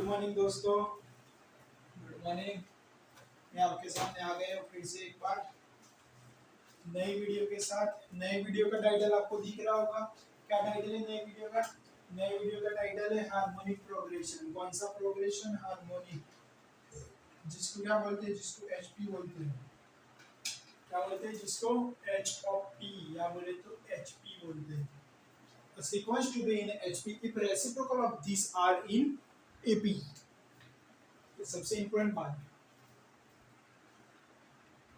Morning दोस्तों, good morning. मैं आपके सामने आ गया हूँ फिर से एक बार नई वीडियो के साथ। नई वीडियो का टाइटल आपको दिख रहा होगा। क्या टाइटल है नई वीडियो का? नई वीडियो का टाइटल है हार्मोनिक प्रोग्रेशन। कौन सा प्रोग्रेशन? हार्मोनिक, जिसको क्या बोलते हैं? जिसको एचपी बोलते हैं। क्या बोलते हैं? जिसको एच ऑफ पी या बोले तो एचपी बोलते हैं। A sequence to be in HP if reciprocal of these are in AP। ये सबसे इंपॉर्टेंट बात,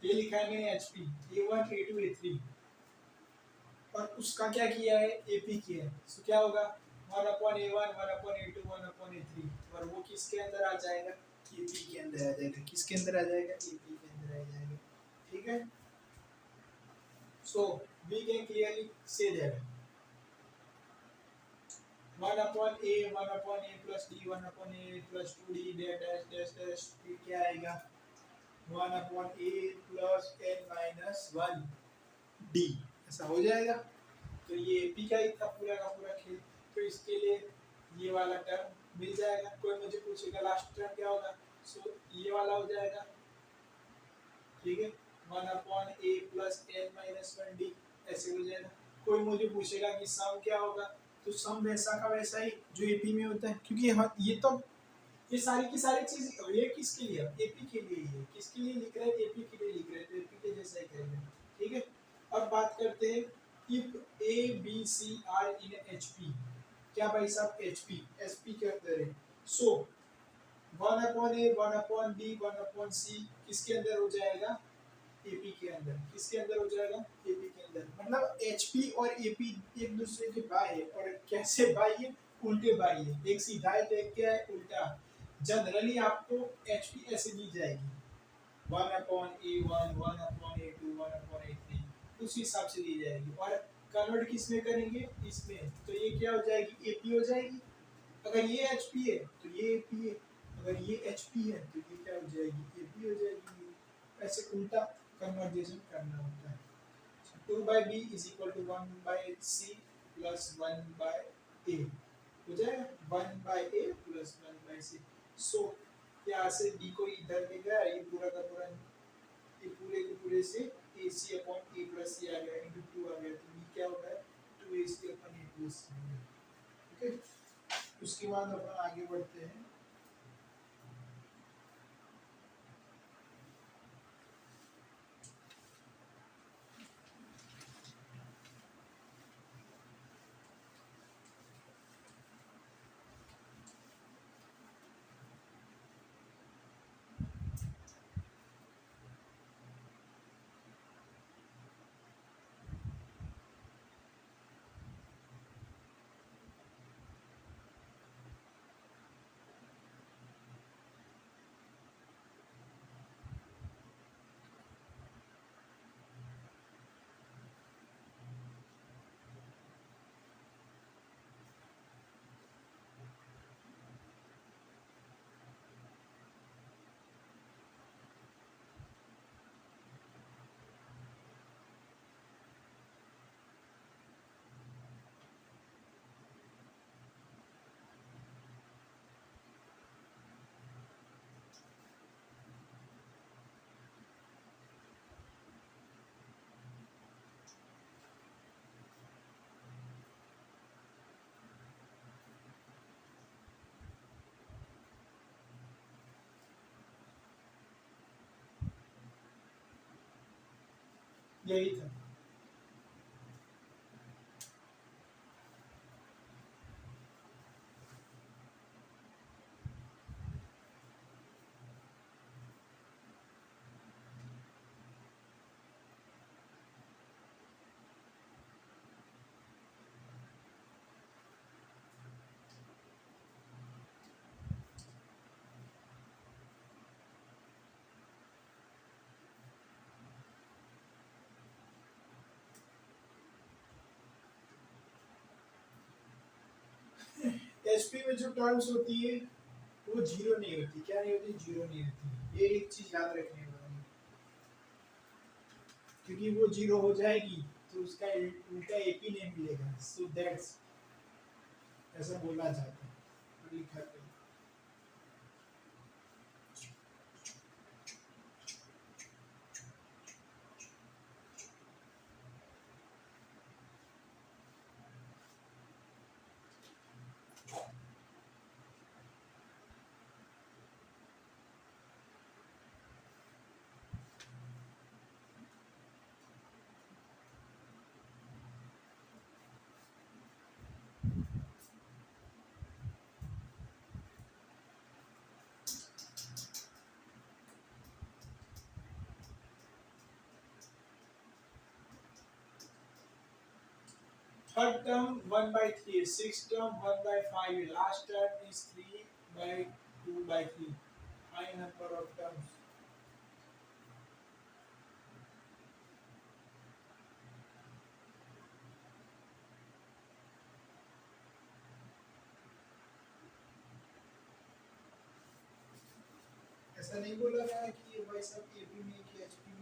ये लिखा है मैंने HP A1 A2 A3 और उसका क्या किया है? AP किया है। तो क्या होगा? 1/A1 1/A2 1/A3 और वो किसके अंदर आ जाएगा? AP के अंदर आ जाएगा। किसके अंदर आ जाएगा? AP के अंदर आ जाएगा। ठीक है। So we can clearly say that 1/A 1/A plus D 1/A plus 2D dash dash dash फिर क्या आएगा? 1/A plus n minus 1 D। ऐसा हो जाएगा। तो ये AP का ही था पूरा का पूरा खेल। तो इसके लिए ये वाला टर्म मिल जाएगा। कोई मुझे पूछेगा लास्ट टर्म क्या होगा? सो ये वाला हो जाएगा। ठीक है, 1/A plus n minus 1 D ऐसे हो जाएगा। कोई मुझे पूछेगा कि सम क्या होगा? तो सम वैसा का वैसा ही जो AP में होता है, क्योंकि ये तो ये सारी की सारी चीज ये किसके लिए? AP के लिए ही है। किसके लिए लिख रहे हैं? AP के लिए लिख रहे हैं, तो AP के जैसा ही करेंगे। ठीक है। अब बात करते हैं if A B C are in HP। क्या भाई साहब? HP के अंदर है। सो 1/A 1/B 1/C किसके अंदर हो जाएगा? AP के अंदर। किसके अंदर हो जाएगा? AP के अंदर। मतलब HP और AP एक दूसरे के भाई है। और कैसे भाई है? उल्टे भाई है। एक सीधा है तो एक क्या है? उल्टा। जनरली आपको HP ऐसे दी जाएगी 1/A1 1/A2 1/A3 उस हिसाब से दी जाएगी। और कन्वर्ट किस में करेंगे? इसमें। तो ये क्या हो जाएगी? AP हो जाएगी। अगर ये HP है तो ये AP है। अगर ये HP है तो ये क्या हो जाएगी? AP हो जाएगी। ऐसे उल्टा कन्वर्जेशन करना होता है। 2/B is equal to 1/C plus 1/A हो जाएगा। 1/A plus 1/C। सो यहाँ से B को इधर ले गया, ये पूरा का पूरा ये पूरे के पूरे से AC upon A plus C आ गया into 2 आ गया। तो B क्या होगा? 2AC upon A plus C। ठीक है। उसके बाद अपन आगे बढ़ते हैं। यही था। HP में जो टर्म्स होती है वो जीरो नहीं होती। क्या नहीं होती? जीरो नहीं होती। ये एक चीज याद रखने वाली है, क्योंकि वो जीरो हो जाएगी तो उसका उल्टा AP नहीं मिलेगा। सो दैट्स ऐसा बोला जाता है, लिखा है। Third term 1/3, six term 1/5, last term is 3/2/3, five number of terms. ऐसा नहीं बोला गया है कि भाई सब एपी में कि एचपी में।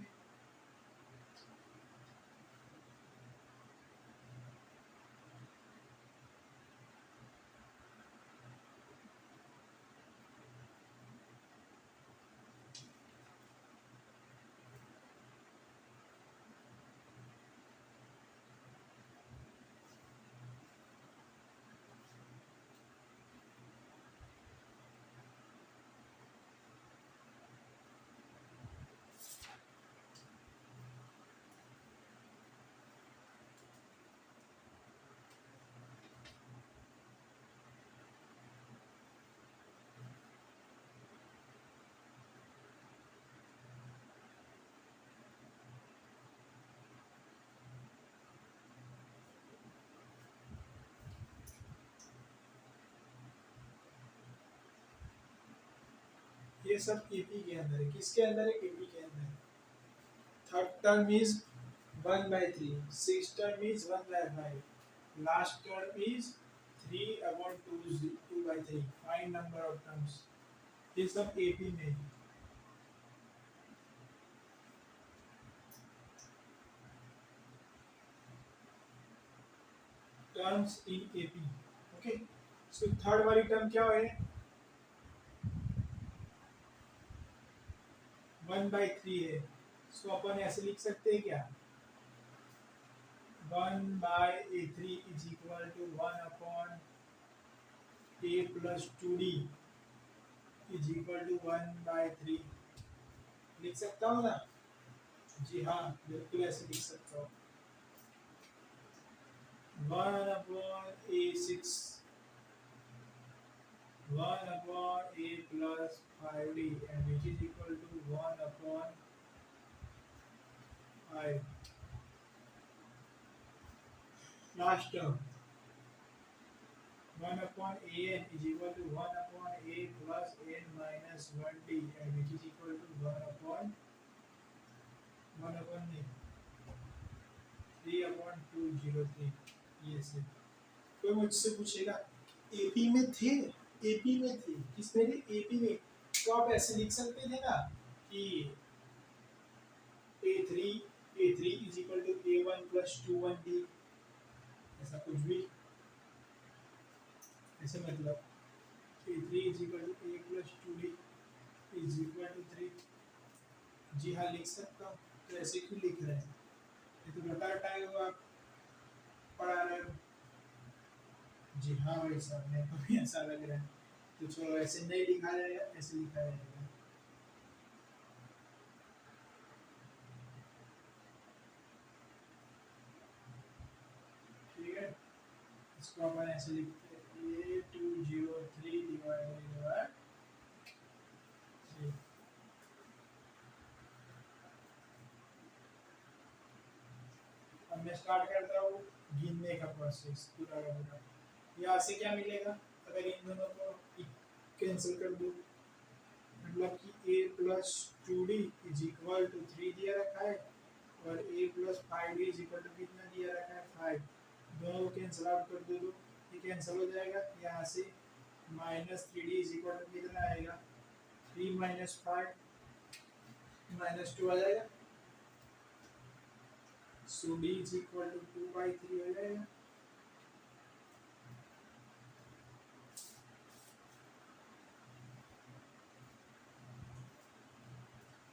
ये सब एपी के अंदर है। किसके अंदर है? एपी के अंदर। Third term is 1/3, six term is 1/5, last term is 3/2/3, five number of terms. ये सब एपी में है। Terms in AP. Okay, so third वाली टर्म क्या है? 1/3 है। सो अपन ऐसे लिख सकते हैं क्या? 1/3 is equal to 1/a plus 2d is equal to 1/3। लिख सकता हूँ ना? जी हाँ, बिल्कुल ऐसे लिख सकता हूँ। 1/a6, 1/a plus 5d and which is equal to 1/5. Last term 1/an is equal to 1/a plus n minus 1d and which is equal to 3/203। ये से कोई मुझसे पूछेगा एपी में थे, एपी में थे, किसमें थे? एपी में। तो आप ऐसे लिख सकते थे ना कि a3 is equal to a1 plus 2(1)d, ऐसा कुछ भी। ऐसे मतलब a3 is equal to a plus 2d is equal to 3। जी हाँ, लिख सकता हूँ। तो ऐसे क्यों लिख रहे हैं? ये तो बता टाइम आप पढ़ा रहे हो। जी हाँ भाई साहब, मेरे को भी ऐसा लग रहा है। तो चलो ऐसे नहीं लिखा जाएगा, ऐसे लिखा जाएगा। ठीक है, इसको अपन ऐसे लिखते हैं a203 डिवाइडेड बाय 3। अब मैं स्टार्ट करता हूँ गिनने का प्रोसेस पूरा का पूरा। यहाँ से क्या मिलेगा? अगर इन दोनों को कैंसिल कर दो, मतलब कि a plus 2d is equal to 3 दिया रखा है और a plus 5d is equal to कितना दिया रखा है? 5। दोनों को कैंसिल आउट कर दो तो ये कैंसिल हो जाएगा। यहाँ से minus 3d is equal to कितना आएगा? 3 माइनस 5 माइनस 2 आ जाएगा। सो d इज इक्वल टू 2/3 हो जाएगा।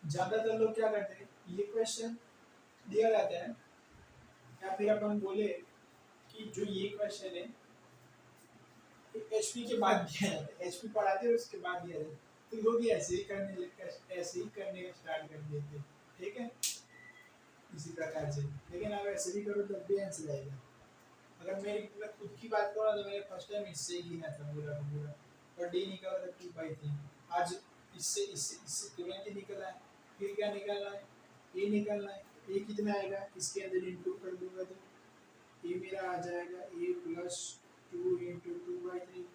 ज्यादातर लोग क्या करते हैं, ये क्वेश्चन दिया जाता है या फिर अपन बोले कि जो ये क्वेश्चन है एचपी के बाद दिया जाता है, एचपी पढ़ाते हैं उसके बाद दिया जाता है, तो लोग ऐसे ही करने का स्टार्ट कर देते हैं। ठीक है, इसी प्रकार से। लेकिन आप ऐसे भी करो तब भी आंसर आएगा। अगर मैं खुद की बात करूँ तो मैंने फर्स्ट टाइम इससे ही गिना था पूरा का पूरा, और डी निकाला था 2/3। आज इससे इससे इससे तुरंत ही निकला है। फिर क्या निकालना है? ए निकालना है। ए कितना आएगा? इसके अंदर इंटू कर दूंगा तो ये मेरा आ जाएगा a plus 2 into 2/3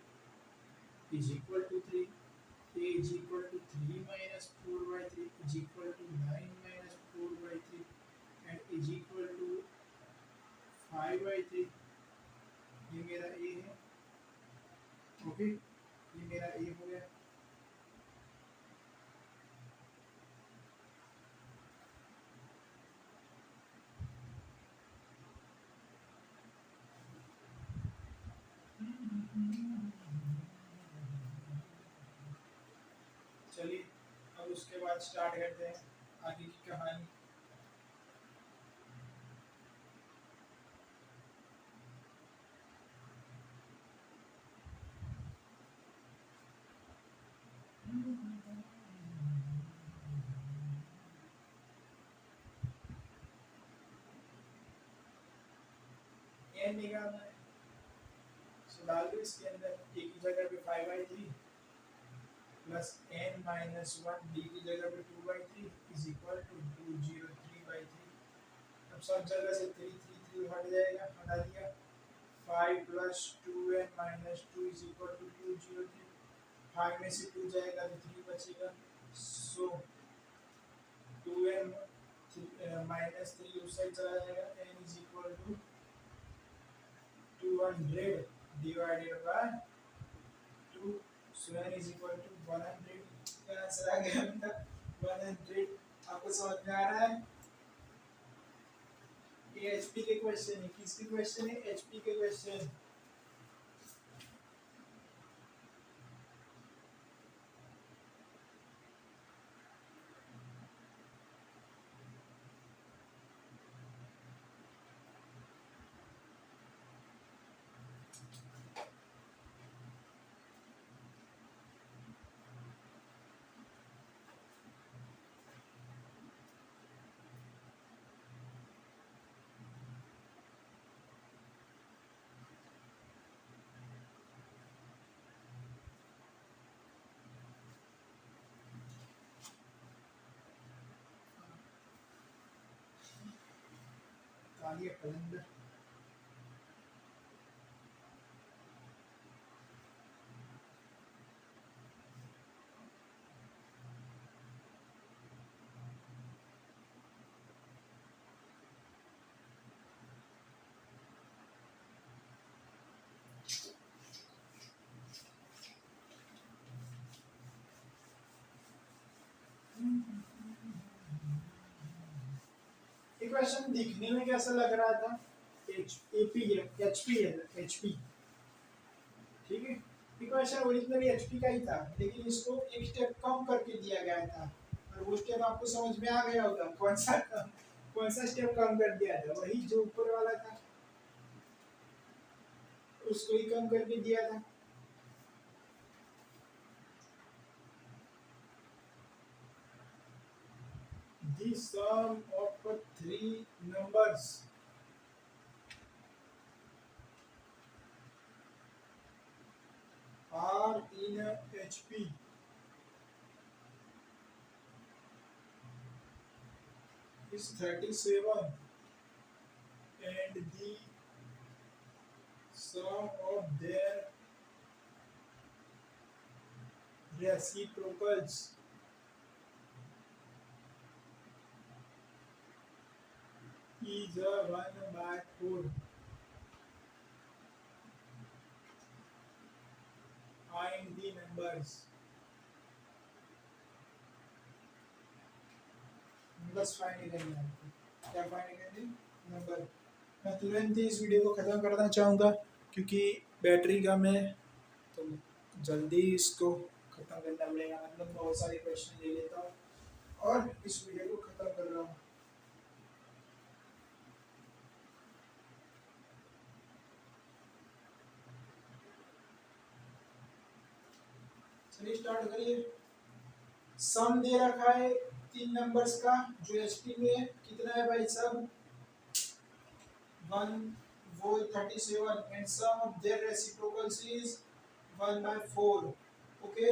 is equal to 3. a is equal to 3 minus 4/3 is equal to 9 minus 4/3 and is equal to 5/3. ये मेरा a है. ओके, ये मेरा a हो गया. चलिए अब उसके बाद स्टार्ट करते हैं आगे की कहानी. n निकालना है, सो डाल दो इसके अंदर. a की जगह पे 5/3 प्लस n माइनस 1 d की जगह पे 2/3 इज इक्वल टू 203/3. अब सब जगह से 3 3 3 हट जाएगा, हटा दिया. 5 plus 2n minus 2 is equal to 203. 5 में से 2 जाएगा तो 3 बचेगा. सो 2n माइनस 3 उस साइड चला जाएगा. n is equal to 200 divided by 2. So n is equal to 100. का आंसर आ गया मेरा 100. आपको समझ में आ रहा है? ये एचपी के क्वेश्चन है. किसके क्वेश्चन है? एचपी के क्वेश्चन. कालिया कलंदर. क्वेश्चन दिखने में कैसा लग रहा था? एपी है, एचपी है, एचपी. ठीक है, ये क्वेश्चन ओरिजिनली एचपी का ही था, लेकिन इसको एक स्टेप कम करके दिया गया था. और वो स्टेप आपको समझ में आ गया होगा. कौन सा स्टेप कम कर दिया था? वही जो ऊपर वाला था, उसको ही कम करके दिया था. The sum of 3 numbers are in HP is 37 and the sum of their reciprocals is 1/4. Find the numbers. बस फाइंड करना है. क्या फाइंड करना है? नंबर. मैं तुरंत ही इस वीडियो को ख़त्म करना चाहूँगा क्योंकि बैटरी कम है, तो जल्दी इसको ख़त्म करना पड़ेगा. मतलब बहुत सारे क्वेश्चन ले लेता हूँ और इस वीडियो को ख़त्म कर रहा हूँ. चलिए स्टार्ट करिए. सम दे रखा है 3 नंबर्स का जो एचपी में है. कितना है भाई साहब? 1 वो 37 and sum of their reciprocals is 1/4. Okay,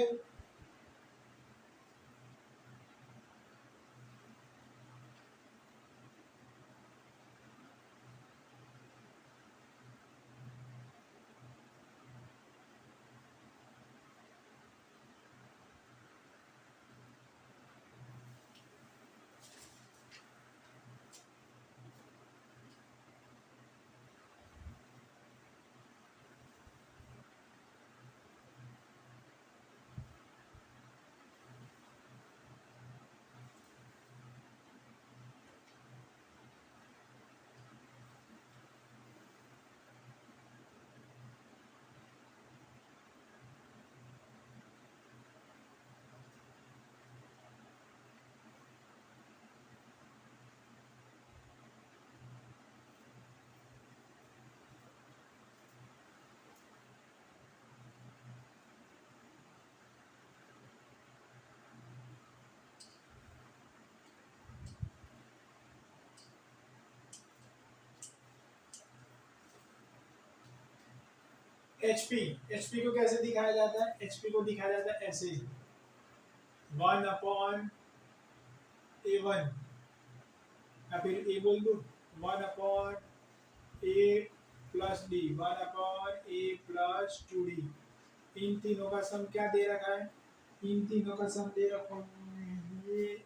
HP HP को कैसे दिखाया जाता है? एचपी को दिखाया जाता है ऐसे, 1/A1, या फिर ए बोल दो, 1/A+D, 1/A+2D। इन तीनों का सम क्या दे रखा है? इन तीनों का सम दे रखा है, ये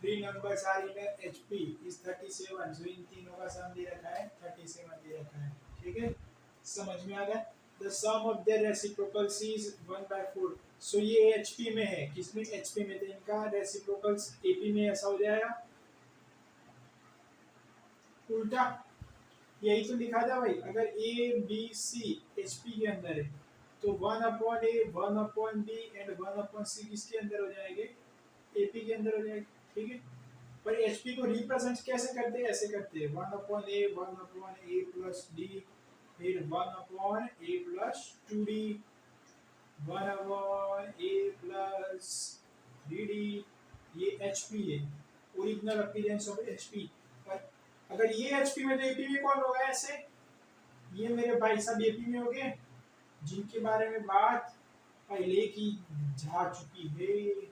3 numbers are in HP is 37, so इन तीनों का सम दे रखा है 37 दे रखा है। ठीक है, समझ में आ गया? The sum of their reciprocals is 1/4, so ये HP में है, किसमें? HP में, तो इनका रेसिप्रोकल्स AP में ऐसा हो जाएगा, उल्टा। यही तो लिखा था भाई, अगर A B C HP के अंदर है तो 1/A 1/B एंड 1/C किसके अंदर हो जाएंगे? AP के अंदर हो जाएंगे। ठीक है, पर HP को रिप्रेजेंट कैसे करते हैं? ऐसे करते हैं, 1/A 1/A+D, फिर 1/A+2D, 1/A+3D। ये HP है, ओरिजिनल अपीयरेंस ऑफ HP। अगर ये HP में, तो AP में कौन होगा? ऐसे, ये मेरे भाई साहब AP में हो गए, जिनके बारे में बात पहले की जा चुकी है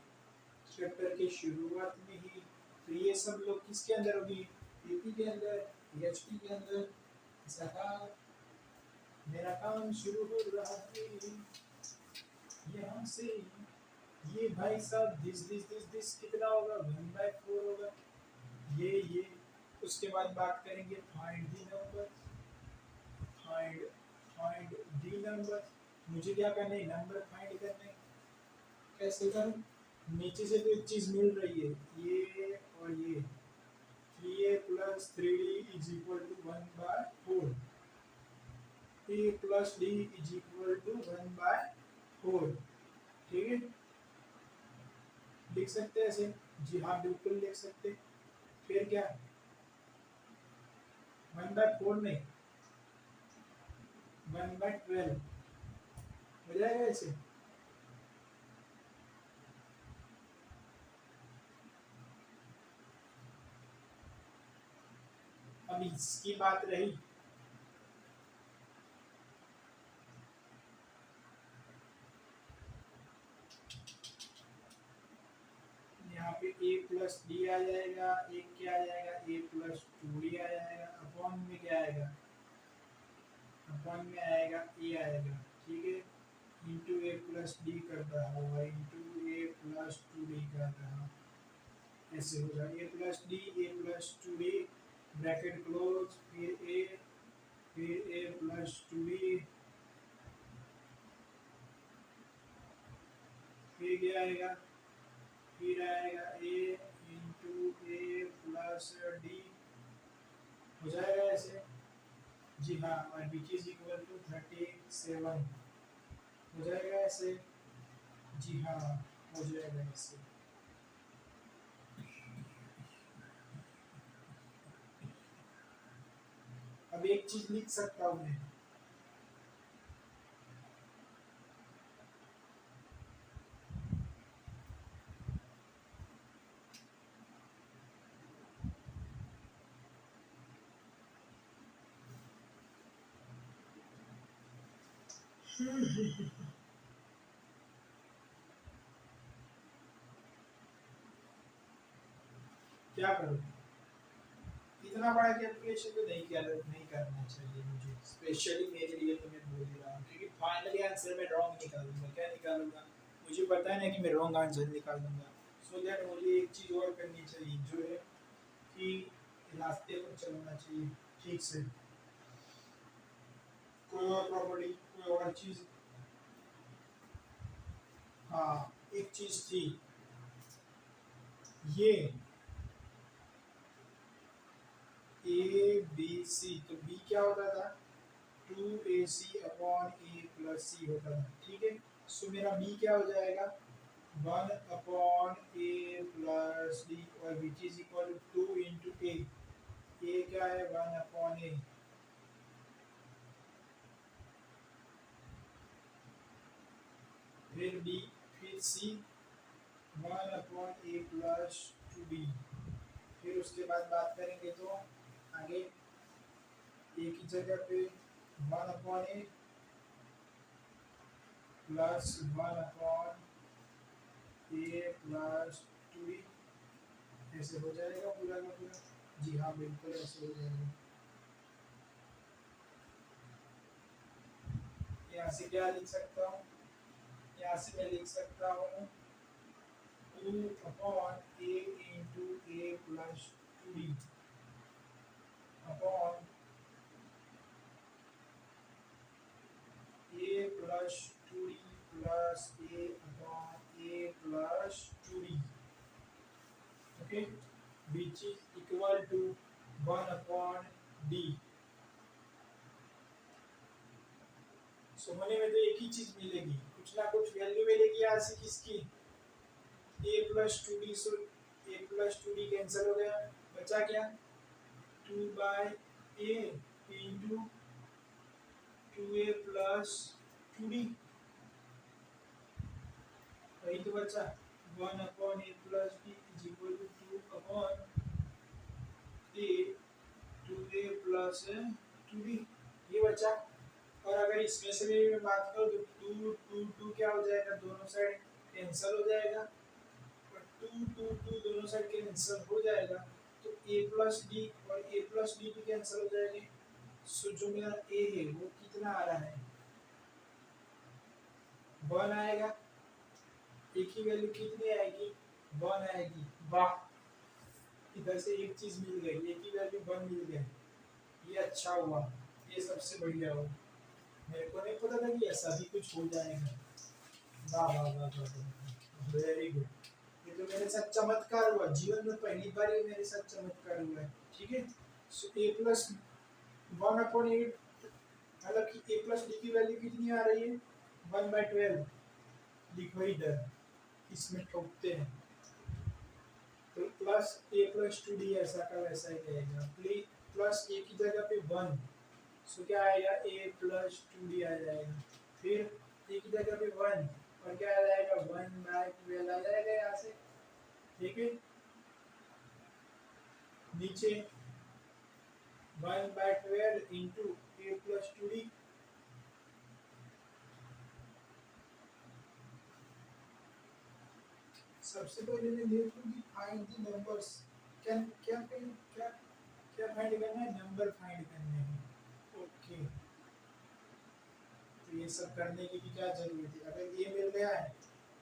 चैप्टर के शुरुआत में ही। तो ये सब लोग किसके अंदर होगी? AP के अंदर, HP के अंदर। मेरा काम शुरू हो रहा है यहाँ से। ये भाई साहब दिस कितना होगा? 1/4 होगा। ये उसके बाद बात करेंगे find the number. Find the number, मुझे क्या करना है? नंबर फाइंड करने। कैसे करूं? नीचे से तो एक चीज मिल रही है, ये और ये, 3A+3D is equal to 1/4, A+D is equal to 1/4। ठीक है, लिख सकते हैं ऐसे? जी हाँ, बिल्कुल लिख सकते। फिर क्या? 1/4 नहीं, 1/12 हो जाएगा ऐसे। अब इसकी बात रही, यहाँ पे A+D आ जाएगा, एक क्या आ जाएगा? A+2D आ जाएगा, अपॉन में क्या आएगा? अपॉन में आएगा A आएगा। ठीक है, इंटू A+D कर रहा होगा, इंटू A+2D कर रहा, ऐसे होगा। A+D A+2D ब्रैकेट क्लोज, फिर A, फिर A+2D, फिर क्या आएगा? फिर आएगा A इंटू A+D, हो जाएगा ऐसे। जी हाँ, और विच इज इक्वल टू 37 हो जाएगा ऐसे। जी हाँ, हो जाएगा ऐसे। अब एक चीज लिख सकता हूँ मैं, क्या करूँ? इतना बड़ा कैलकुलेशन तो नहीं करना चाहिए मुझे, स्पेशली मेरे लिए तो मैं बोल ही रहा हूँ, क्योंकि फाइनली आंसर में रॉन्ग निकालूंगा। क्या निकालूंगा? मुझे पता है ना कि मैं रॉन्ग आंसर निकालूंगा। सो दैट मुझे एक चीज़ और करनी चाहिए, जो है कि रास्ते पर चलना चाहिए ठीक से। कोई और प्रॉपर्टी, कोई और चीज़? हाँ, एक चीज़ थी, ये ABC, तो B क्या होता था? 2AC/A+C होता था। ठीक है, सो मेरा B क्या हो जाएगा? 1/A+D, और which is equal to 2 into A। A क्या है? 1/A, फिर B, फिर C 1/A+2D। फिर उसके बाद बात करेंगे तो आगे A की जगह पे 1/A प्लस 1/a+2d ऐसे हो जाएगा पूरा का पूरा। जी हाँ बिल्कुल ऐसे हो जाएगा। यहाँ से क्या लिख सकता हूँ, यहाँ से मैं लिख सकता हूँ 2/a+2d upon a+2d plus a+2d, okay, which is equal to 1/d। सो होने में तो एक ही चीज मिलेगी, कुछ ना कुछ वैल्यू मिलेगी यहाँ से किसकी, a+2d। सो a+2d कैंसिल हो गया, बचा क्या 2/a इंटू 2a+2d, वही तो बचा 1/a+b is equal to 2/a 2a+2d, ये बचा। और अगर इसमें से भी मैं बात करूँ तो 2 क्या हो जाएगा, दोनों साइड कैंसिल हो जाएगा, और 2 दोनों साइड कैंसिल हो जाएगा तो a+d और a+d भी कैंसिल हो जाएंगे। सो जो मेरा a है वो कितना आ रहा है, 1 आएगा। एक ही वैल्यू कितनी आएगी, 1 आएगी। वाह, इधर से एक चीज मिल गई, एक ही वैल्यू 1 मिल गई, ये अच्छा हुआ, ये सबसे बढ़िया हुआ। मेरे को नहीं पता था कि ऐसा भी कुछ हो जाएगा। वाह वाह वाह वाह, वेरी गुड। ये तो मेरे साथ चमत्कार हुआ, जीवन में पहली बार ये मेरे साथ चमत्कार हुआ है। ठीक है, सो a+1/8, मतलब कि a+d की वैल्यू कितनी आ रही है, 1/12। लिखो इधर, इसमें ठोकते हैं तो प्लस a+2d ऐसा का वैसा ही रहेगा, प्लस a की जगह पे 1, सो क्या आएगा a+2d आ जाएगा। फिर a की जगह पे 1 और क्या आ जाएगा 1/12 आ जाएगा यहाँ से। ठीक है, नीचे 1/12 इंटू a+2d, सबसे पहले मैं देखूं कि फाइंड द नंबर्स, क्या क्या क्या क्या फाइंड करना है, नंबर फाइंड करने हैं। ओके, तो ये सब करने की भी क्या जरूरत है, अगर ये मिल गया है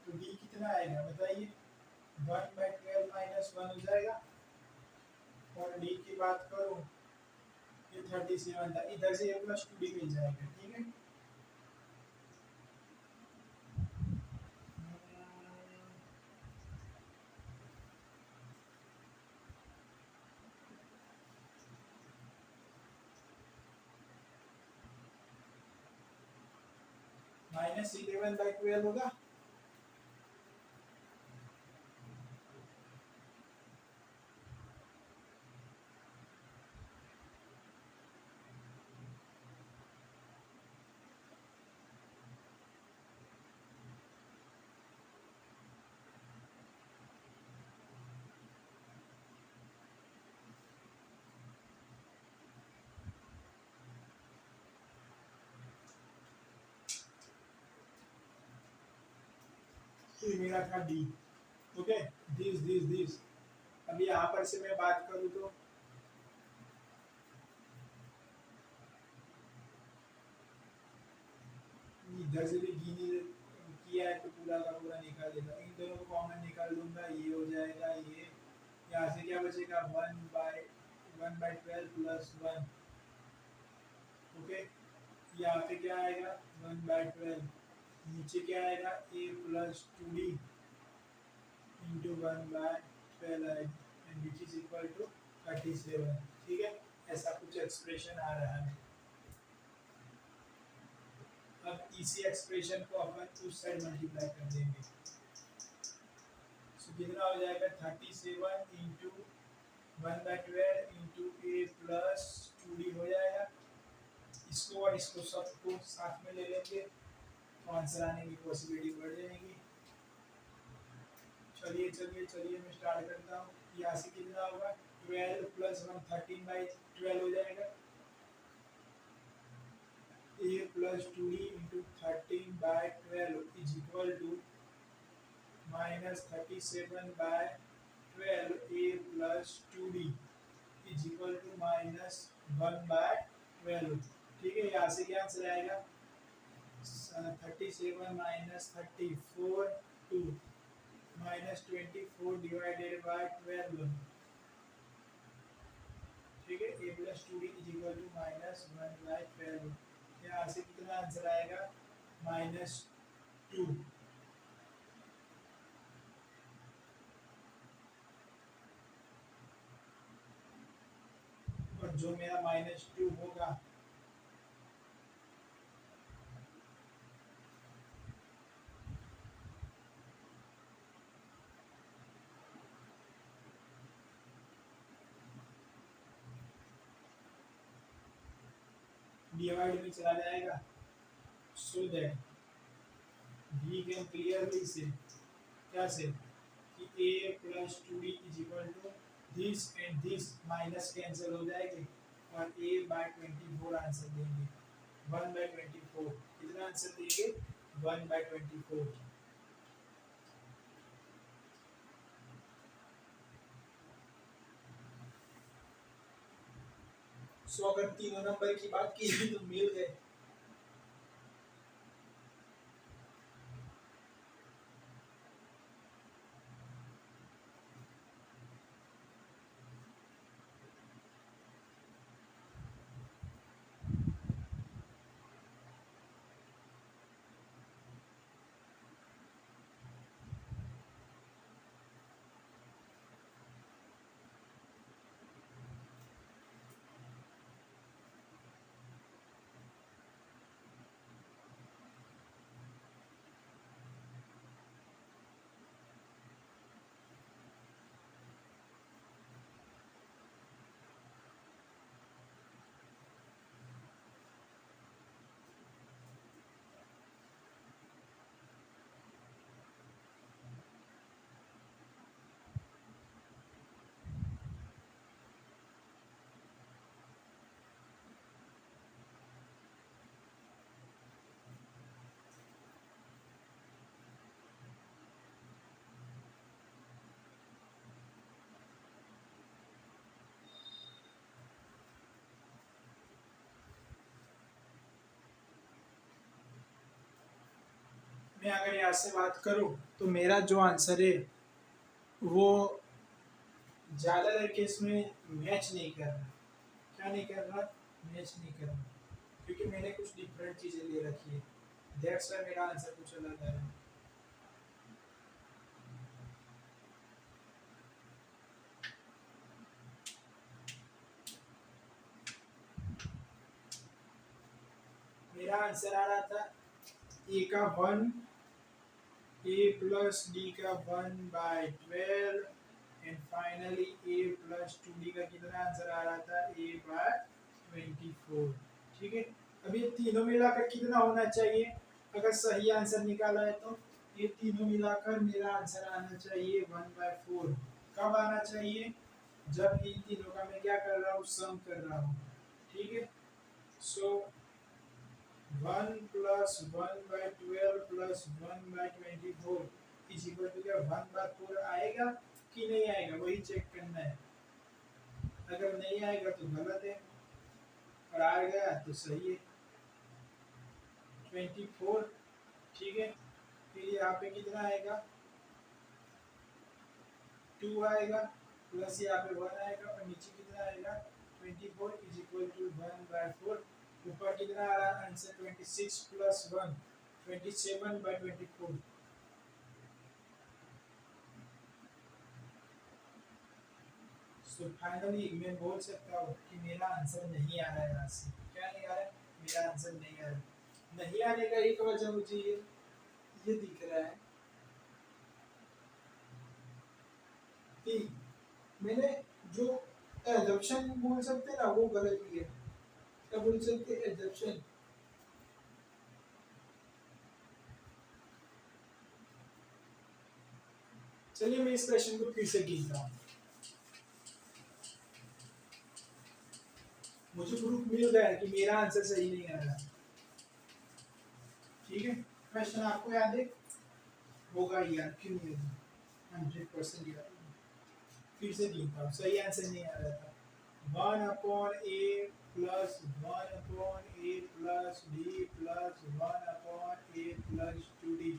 तो d कितना आएगा बताइए, 1/12 -1 हो जाएगा। और d की बात करूं ये 37 था, इधर से a+2d मिल जाएगा। ठीक है, -11/12 होगा। ये मेरा था d। ओके, दिस अभी यहाँ पर से मैं बात करूँ तो इधर से भी गिनी किया है तो पूरा का पूरा निकाल देगा, इन दोनों को कॉमन निकाल दूंगा, ये हो जाएगा ये, यहाँ से क्या बचेगा 1/12 + 1। ओके, यहाँ पे क्या आएगा 1/12, नीचे क्या आएगा a+2d इंटू 1/12 आएगा, and which is equal to 37। ठीक है, ऐसा कुछ एक्सप्रेशन आ रहा है। अब इसी एक्सप्रेशन को अपन उस साइड मल्टीप्लाई कर देंगे, सो कितना हो जाएगा 37 इंटू 1/12 इंटू a+2d हो जाएगा। इसको और इसको सबको साथ में ले लेंगे तो आंसर आने की पॉसिबिलिटी बढ़ जाएगी। चलिए चलिए चलिए मैं स्टार्ट करता हूँ। यहाँ से कितना होगा 12 + 1 13/12 हो जाएगा। a plus 2d into 13 by 12 is equal to minus 37 by 12 a plus 2d is equal to minus 1 by 12। ठीक है, यहाँ से क्या आंसर आएगा 37 माइनस 34 2 माइनस 24 डिवाइडेड बाय 12। ठीक है, a plus 2d is equal to minus 1 by 12। यहाँ से कितना आंसर आएगा -2। और जो मेरा -2 होगा डिवाइड में चला जाएगा, so that we can clearly see क्या से कि a plus 2d is equal to this and this minus cancel हो जाएंगे और a बाय 24 आंसर देंगे 1 बाय 24। कितना आंसर देंगे 1 बाय 24। सो अगर तीनों नंबर की बात की तो मिल गए। मैं अगर यहाँ से बात करूँ तो मेरा जो आंसर है वो ज़्यादातर केस में मैच नहीं कर रहा। क्या नहीं कर रहा? मैच नहीं कर रहा, क्योंकि मैंने कुछ डिफरेंट चीज़ें ले रखी है। दैट्स व्हाई मेरा आंसर कुछ अलग है। मेरा आंसर आ रहा था ए का 1 a प्लस डी का 1 by 12 and finally a plus 2d का कितना आंसर आ रहा था a बाय 24। ठीक है, अब ये तीनों मिलाकर कितना होना चाहिए? अगर सही आंसर निकाला है तो ये तीनों मिलाकर मेरा आंसर आना चाहिए 1/4। कब आना चाहिए? जब इन तीनों का मैं क्या कर रहा हूँ, सम कर रहा हूँ। ठीक है, so 1 plus 1/12 plus 1/24 is equal to क्या 1/4 आएगा कि नहीं आएगा, वही चेक करना है। अगर नहीं आएगा तो गलत है और आ गया तो सही है 24। ठीक है, फिर यहाँ पे कितना आएगा 2 आएगा प्लस यहाँ पे 1 आएगा और नीचे कितना आएगा 24 इज इक्वल टू 1/4। ऊपर कितना आ रहा है आंसर 26 प्लस 1 27/24। सो फाइनली मैं बोल सकता हूँ कि मेरा आंसर नहीं आ रहा है यहाँ से। क्या नहीं आ रहा है? मेरा आंसर नहीं आ रहा है। नहीं आने का एक वजह मुझे ये दिख रहा है कि मैंने जो एजम्पशन बोल सकते हैं ना वो गलत ही है। क्या बोल सकते हैं? एजम्पशन। चलिए मैं इस क्वेश्चन को फिर से गिनता हूँ। मुझे प्रूफ मिल गया है कि मेरा आंसर सही नहीं आ रहा। ठीक है, क्वेश्चन आपको याद है? होगा यार, क्यों नहीं याद? 100% याद है। फिर से तीन था, सही आंसर नहीं आ रहा था। 1/a plus 1/a plus d plus 1/a plus 2d।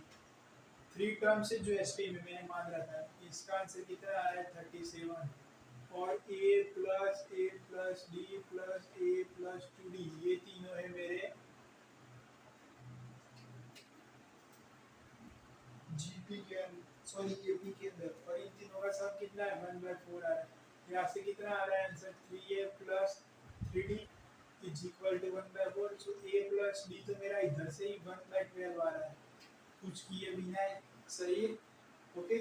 Three term से जो एसपी में मैंने मान रहा था, इसका आंसर कितना आ रहा है? 37। और a plus d plus a plus 2d, ये तीनों है मेरे जीपी के अंदर, सॉरी केपी के अंदर, और इन तीनों का सम कितना है? 1/4 आ रहा है। यहाँ से कितना आ रहा है answer? 3a plus 3d is equal to 1/4। So a plus d तो मेरा इधर से ही 1/12 आ रहा है, कुछ किए बिना है। सही है, ओके।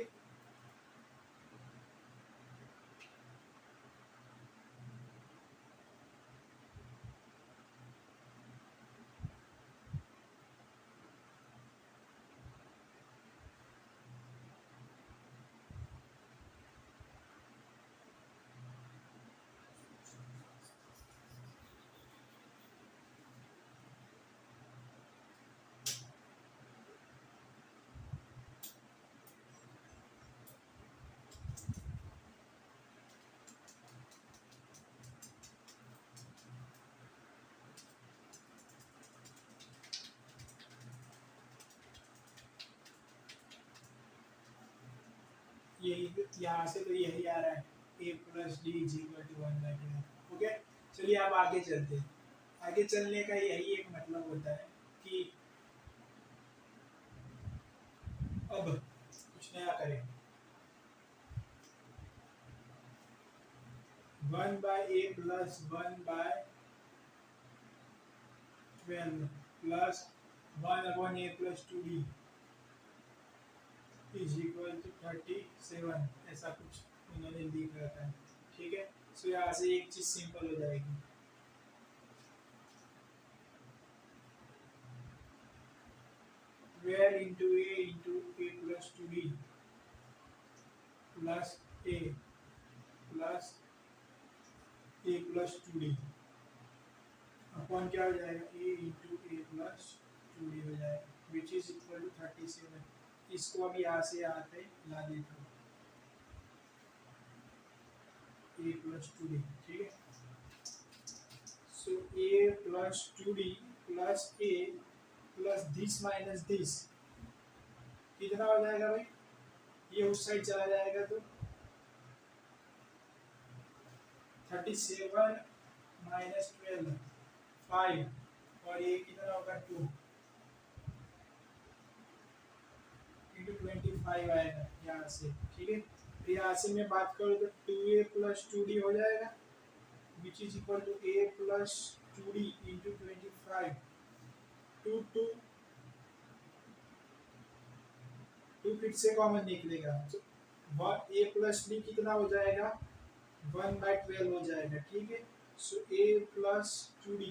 यही यहाँ से तो यही आ रहा है, a plus D is equal to 1/12। Okay, चलिए अब आगे चलते हैं। आगे चलने का यही एक मतलब होता है कि अब कुछ नया करें। 1/a plus 1/12 plus 1/a plus 2d is equal to 37, ऐसा कुछ उन्होंने लिख रखा है। ठीक है, सो यहाँ से एक चीज सिंपल हो जाएगी। where into a plus 2d plus a plus a plus 2d upon क्या हो जाएगा? a into a plus 2d हो जाएगा, विच इज इक्वल टू 37। इसको अब यहाँ से यहाँ पे ला देता हूँ, a plus 2d। ठीक है, सो a plus 2d plus a plus this minus this कितना हो जाएगा भाई? ये उस साइड चला जाएगा तो 37 माइनस 12 5, और ये कितना होगा? 2 इंटू 25 आएगा यहाँ से। ठीक है, तो यहाँ से मैं बात करूँ तो 2a प्लस 2d हो जाएगा, which is equal to a plus 2d into 25। 2 फिर से कॉमन निकलेगा, तो a प्लस d कितना हो जाएगा? 1/12 हो जाएगा। ठीक है, सो a प्लस 2d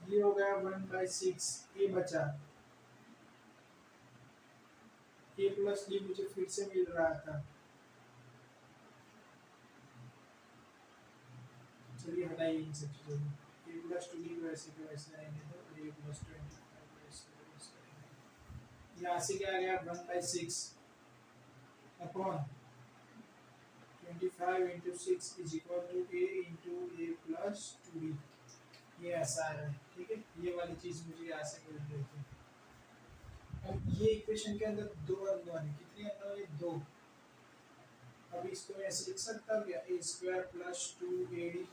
ये हो गया 1/6। ये बचा a प्लस d, मुझे फिर से मिल रहा था। चलिए हटाइए इन सब चीज़ों को, a प्लस 2d वैसे के वैसे रहेंगे, तो a प्लस 25 वैसे के वैसे रहेंगे। यहाँ से क्या आ गया? 1/6 upon 25 into 6 is equal to a into a plus 2d। ये ऐसा आ रहा है। ठीक है, ये वाली चीज़ मुझे यहाँ से मिल रही थी। अब ये इक्वेशन के अंदर दो अननोन है, कितनी अननोन है? 2। अब इसको मैं ऐसे लिख सकता हूँ क्या? a² plus 2ad।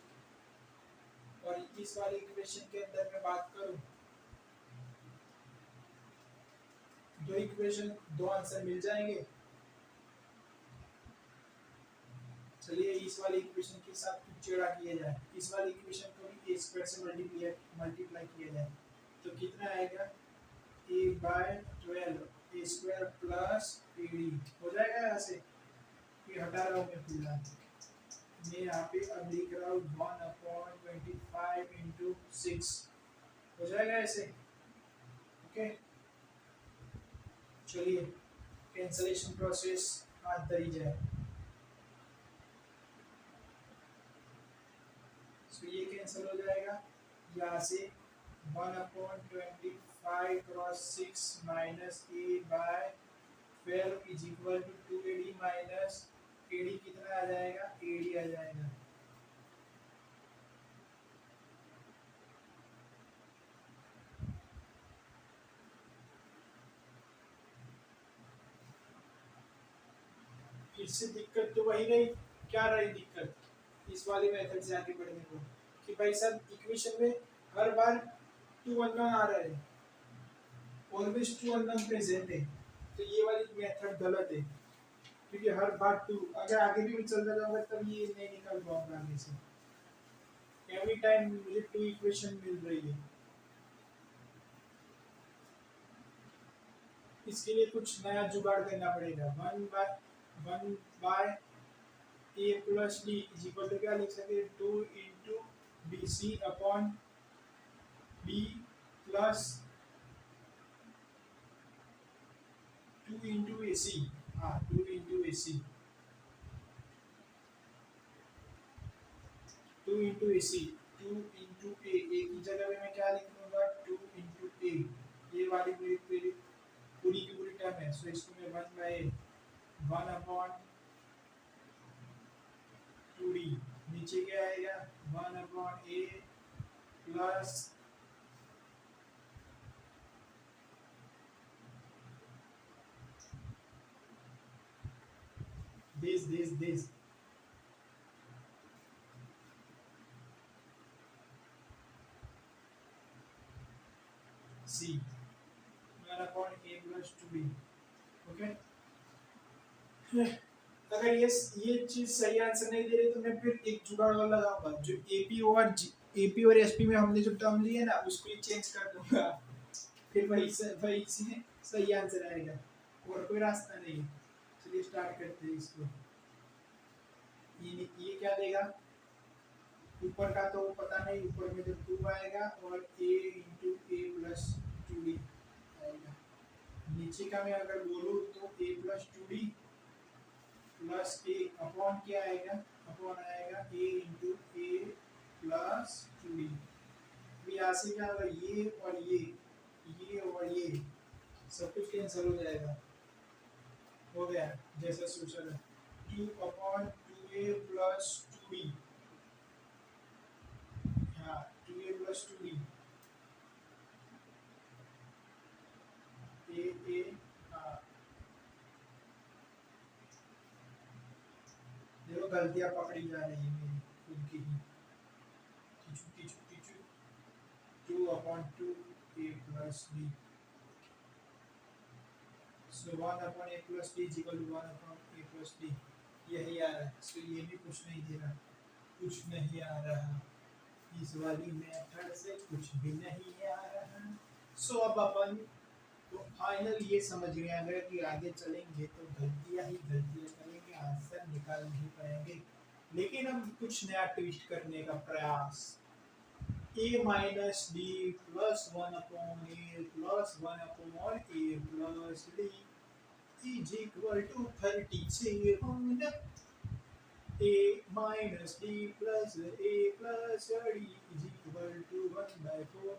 और इस वाली इक्वेशन के अंदर मैं बात करूँ, दो इक्वेशन, दो आंसर मिल जाएंगे। चलिए इस वाली इक्वेशन के साथ कुछ जोड़ा किया जाए, इस वाली इक्वेशन को भी a² से मल्टीप्लाई किया जाए, तो कितना आएगा? a/12 a² प्लस ad हो जाएगा। यहाँ से ये हटा रहा हूँ मैं फिलहाल, मैं यहाँ पे अब लिख रहा हूँ 1/25 इंटू 6 हो जाएगा ऐसे। ओके, चलिए कैंसलेशन प्रोसेस हाथ धरी जाए। सो ये कैंसिल हो जाएगा यहाँ से 1/25 cross 6 minus A by 12 is equal to 2AD minus AD कितना आ जाएगा, AD आ जाएगा। फिर से दिक्कत तो वही रही, क्या रही दिक्कत इस वाले मेथड से आगे बढ़ने को, कि भाई साहब इक्वेशन में हर बार 2 अननोन आ रहा है, ऑलवेज 2 अननोन प्रेजेंट है, तो ये वाली मेथड गलत है, क्योंकि हर बार 2 अगर आगे भी चलता जाऊंगा तब ये नहीं निकल पाऊंगा आगे से, एवरी टाइम मुझे 2 इक्वेशन मिल रही है। इसके लिए कुछ नया जुगाड़ करना पड़ेगा। 1/a plus D is equal to क्या लिख सकते हैं, 2 into B C upon B plus 2 into A C, हाँ 2 into A C, 2 into A C, 2 into A, A की जगह में मैं क्या लिख दूंगा, 2 इंटू ए, ये वाली मेरी पूरी की पूरी टर्म है, सो इसको मैं 1 अपॉन 2d, नीचे क्या आएगा 1 upon A plus this see 1 upon A plus 2d। Okay, अगर ये चीज सही आंसर नहीं दे रही तो मैं फिर एक जुगाड़ और लगाऊंगा, जो एपी और एसपी में हमने जो टर्म लिए ना उसको ही चेंज कर दूंगा, फिर वही से सही आंसर आएगा, और कोई रास्ता नहीं है। चलिए स्टार्ट करते हैं इसको। ये क्या देगा, ऊपर का तो पता नहीं, ऊपर में जब 2 आएगा और a into A plus 2d आएगा, नीचे का मैं अगर बोलूँ तो a plus 2d plus A upon क्या आएगा, अपॉन आएगा a into A plus 2d। यहाँ से क्या होगा, ये और ये सब कुछ कैंसिल हो जाएगा, हो गया जैसा सोचा था, 2 अपॉन 2a प्लस 2d, हाँ 2a प्लस 2d, ए हाँ, देखो गलतियां पकड़ी जा रही है मेरी खुद की ही, 2 upon 2a plus d, so 1 upon a plus d is equal to 1 upon a plus d, यही आ रहा है। सो ये भी कुछ नहीं दे रहा, कुछ नहीं आ रहा, इस वाली मेथड से कुछ भी नहीं आ रहा। सो अब अपन तो फाइनल ये समझ गए अगर कि आगे चलेंगे तो गलतियां ही गलतियां करेंगे, आंसर निकाल नहीं पाएंगे, लेकिन हम कुछ नया ट्विस्ट करने का प्रयास, a minus D plus 1 upon A plus 1 upon A plus D is equal to 37, a minus d plus a plus d is equal to 1/4।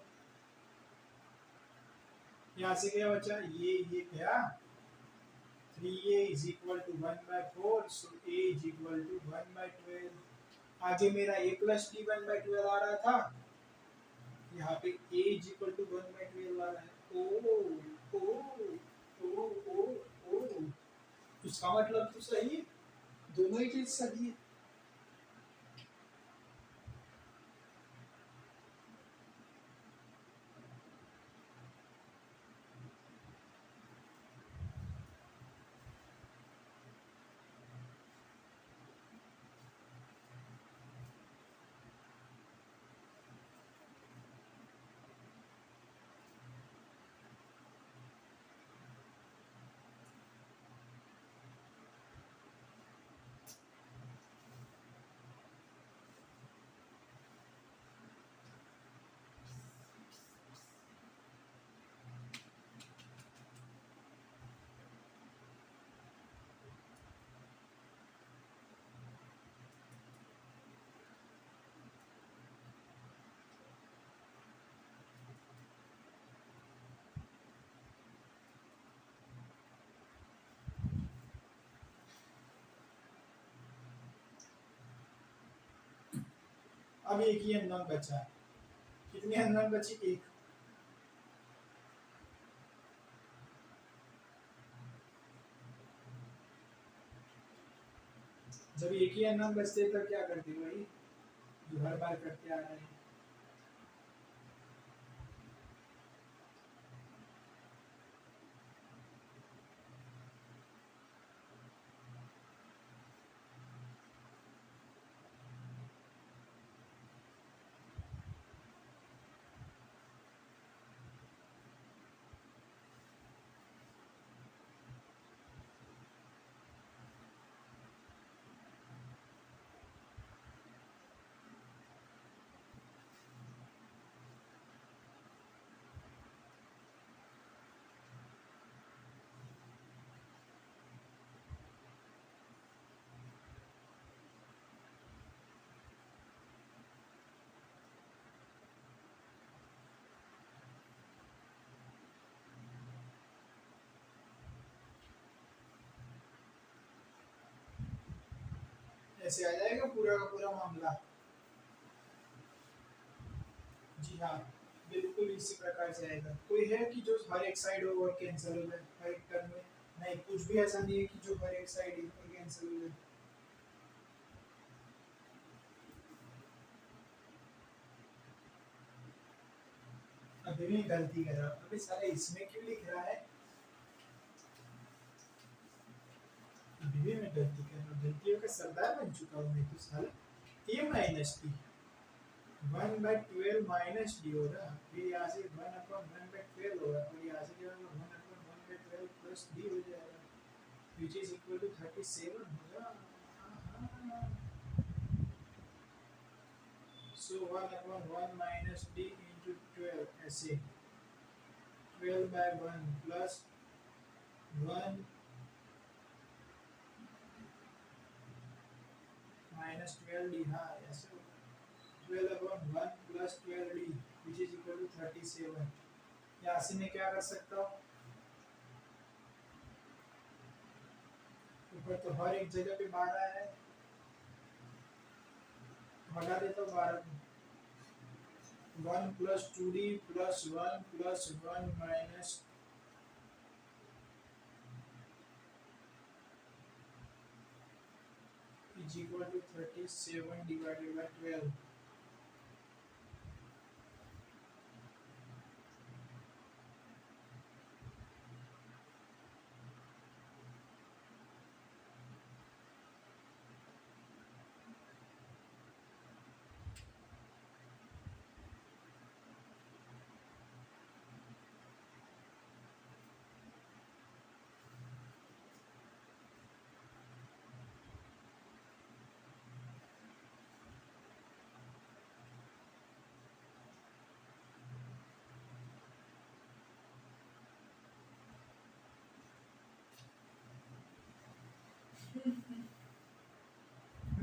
यहाँ से क्या बचा, ये क्या 3a is equal to 1/4, so a is equal to 1/12। आगे मेरा a plus d 1/12 आ रहा था, यहाँ पे a is equal to 1/12 आ रहा है। ओ इसका मतलब तो सही है, दोनों ही चीज सही है। अब एक ही अननोन बचा। कितनी अननोन बची? एक। जब एक ही अननोन बचते तब क्या करते हो भाई, जो हर बार करते आ रहे हैं। ऐसे आ जाएगा पूरा का पूरा मामला। जी हाँ, बिल्कुल इसी प्रकार से आएगा। कोई है कि जो हर एक साइड हो और कैंसिल हो जाए हर एक टर्म में? नहीं, कुछ भी ऐसा नहीं है कि जो हर एक साइड कैंसिल हो जाए। अभी भी गलती कर रहा हूँ। अभी सारे इसमें क्यों लिख रहा है? अभी भी मैं गलती कर रहा हूँ। गलतियों का सरदार बन चुका हूँ मैं तो साला। ए माइनस टी 1/12 माइनस डी होगा। फिर यहाँ से 1/1/12 होगा और यहाँ से क्या होगा 1/1/12 प्लस डी हो जाएगा, which is equal to 37 होगा। So 1/1 minus d into 12 ऐसे 12/1 plus 1 minus 12d, हाँ ऐसे 12/1 plus 12d which is equal to 37। यहाँ से मैं क्या कर सकता हूँ? ऊपर तो हर एक जगह पे 12 है, भगा देता हूँ 12 को। 1 plus 2d plus 1 plus 1 minus is equal to 37 divided by 12।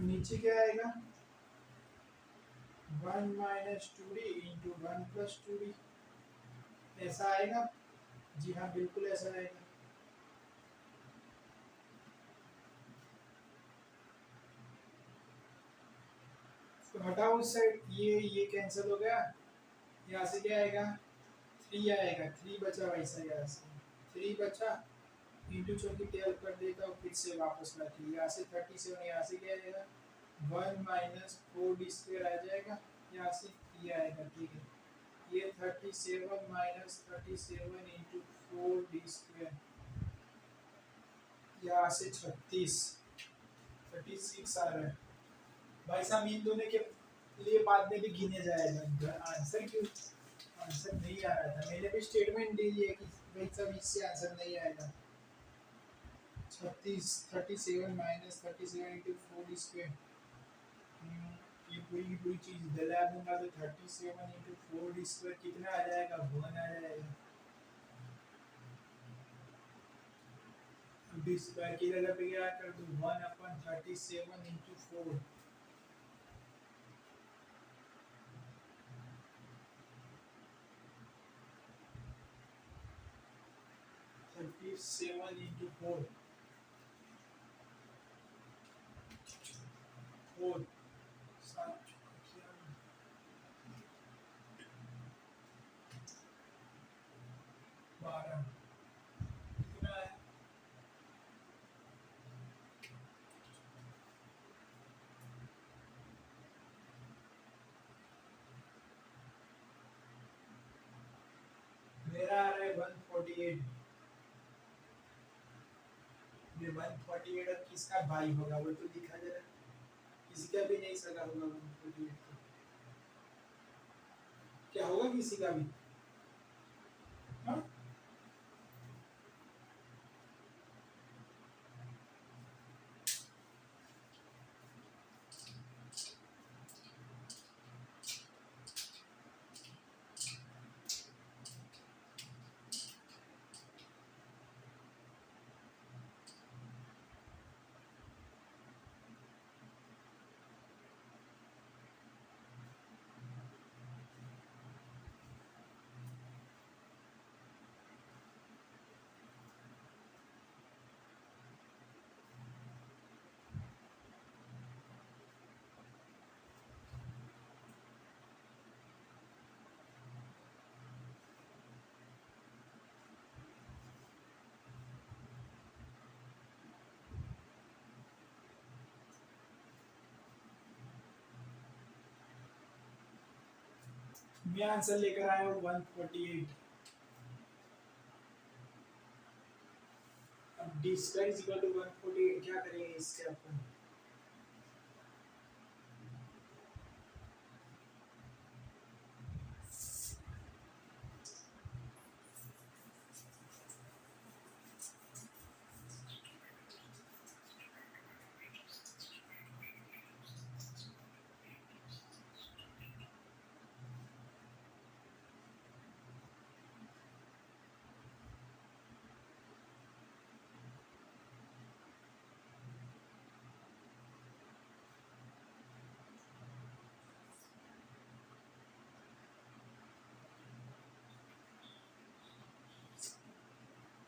नीचे क्या आएगा? 1 minus 2d into 1 plus 2d ऐसा आएगा। जी हाँ, बिल्कुल ऐसा आएगा। तो हटाओ उस साइड, ये कैंसिल हो गया। यहाँ से क्या आएगा? 3 आएगा। 3 बचा वैसा, यहाँ से 3 बचा इंटू छोटी टेल कर देता हूँ, फिर से वापस लाके यहाँ से 37। यहाँ से क्या आएगा? 1 माइनस 4d स्क्वायर आ जाएगा। यहाँ से ये आएगा, ठीक है। ये 37 माइनस 37 इंटू 4d स्क्वायर, यहाँ से 36 आ रहा है भाई साहब। इन दोनों के लिए बाद में भी गिने जाएगा। आंसर क्यों आंसर नहीं आ रहा था? मैंने भी स्टेटमेंट दी है कि भाई साहब इससे आंसर नहीं आएगा। 37 माइनस 37 इंटू 4d स्क्वायर, ये पूरी की पूरी चीज दला दूंगा तो 37 इंटू 4d स्क्वायर कितना आ जाएगा? 1 आ जाएगा। d स्क्वायर की जगह पे क्या कर दूं? 1/37 इंटू 4। 37 इंटू 4 4 7 148। ये 148 अब किसका भाई होगा वो तो दिखा जरा, किसी का भी नहीं सगा होगा 148 तो। क्या होगा किसी का भी? हाँ? मैं आंसर लेकर आया हूँ 148। अब D square is equal to 148, क्या करेंगे इसके अपन?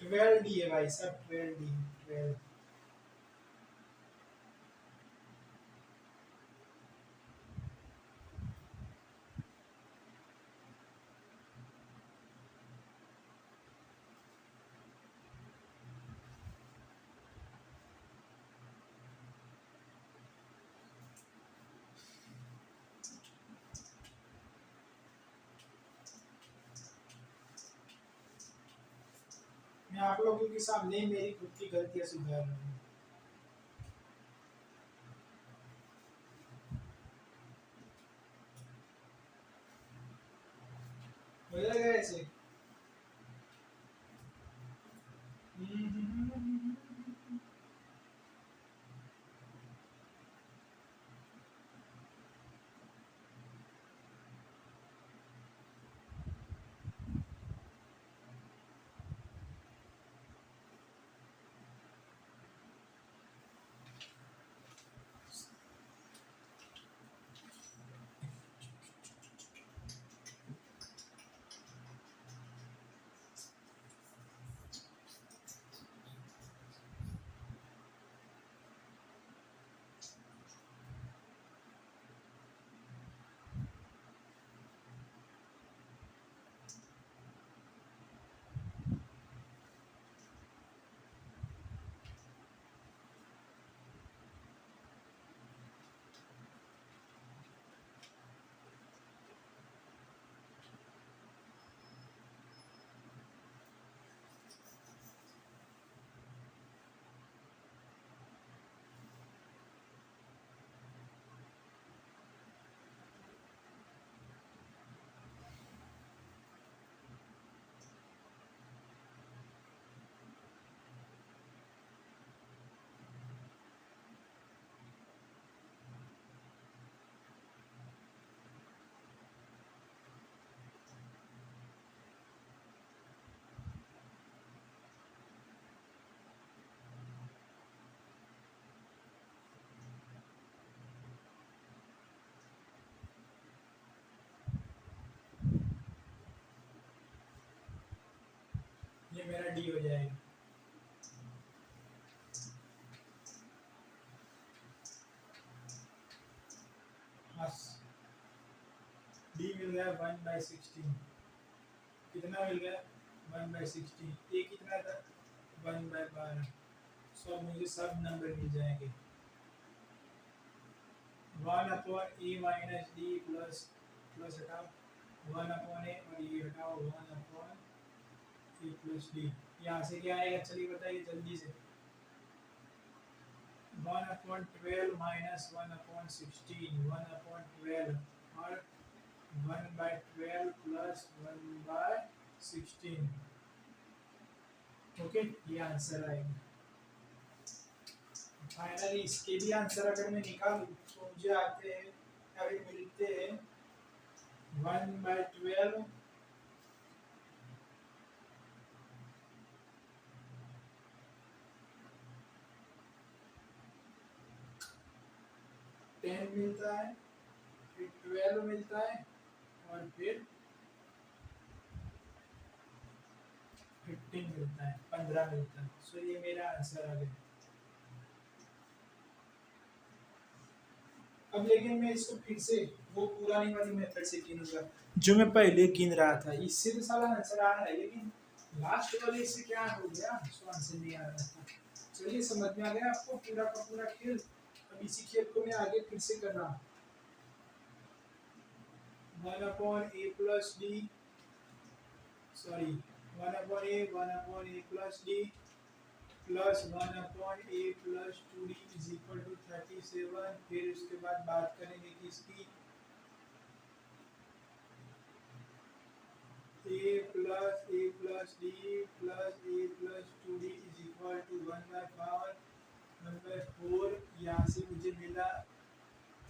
ट्वेल्व डी है भाई सब, 12 डी 12। मैं आप लोगों के सामने मेरी खुद की गलतियां सुधार रहा हूँ। हो जाएगा ऐसे। ये मेरा डी हो जाएगा। डी मिल गया 1/16। कितना मिल गया? 1/16। ए कितना था? 1/12। सब मुझे सब नंबर मिल जाएंगे। 1/a minus D plus plus हटाओ 1/a और ये हटाओ 1/, ए प्लस डी, यहाँ से क्या आएगा चलिए बताइए जल्दी से। 1/12 माइनस 1/16, 1/12 और 1/12 प्लस 1/16। ओके, ये आंसर आएगा। फाइनली इसके भी आंसर अगर मैं निकालूं तो मुझे आते हैं, अभी मिलते हैं 1/12 10 मिलता है, फिर 12 मिलता है और फिर 15 मिलता है, 15 मिलता है। सो ये मेरा आंसर आ गया। अब लेकिन मैं इसको फिर से वो पुरानी वाली मेथड से गिनूंगा जो मैं पहले गिन रहा था, इससे तो सारा आंसर आ रहा है, लेकिन लास्ट वाले से क्या हो गया, उसको आंसर नहीं आ रहा था। चलिए समझ में आ गया आपको पूरा का पूरा खेल। अब इसी खेल को मैं आगे फिर से कर रहा हूँ। 1/a plus D, sorry 1/a plus D plus 1/a plus 2d is equal to 37। फिर उसके बाद बात करेंगे किसकी, a plus d plus a plus 2d is equal to 1/4। यहाँ से मुझे मिला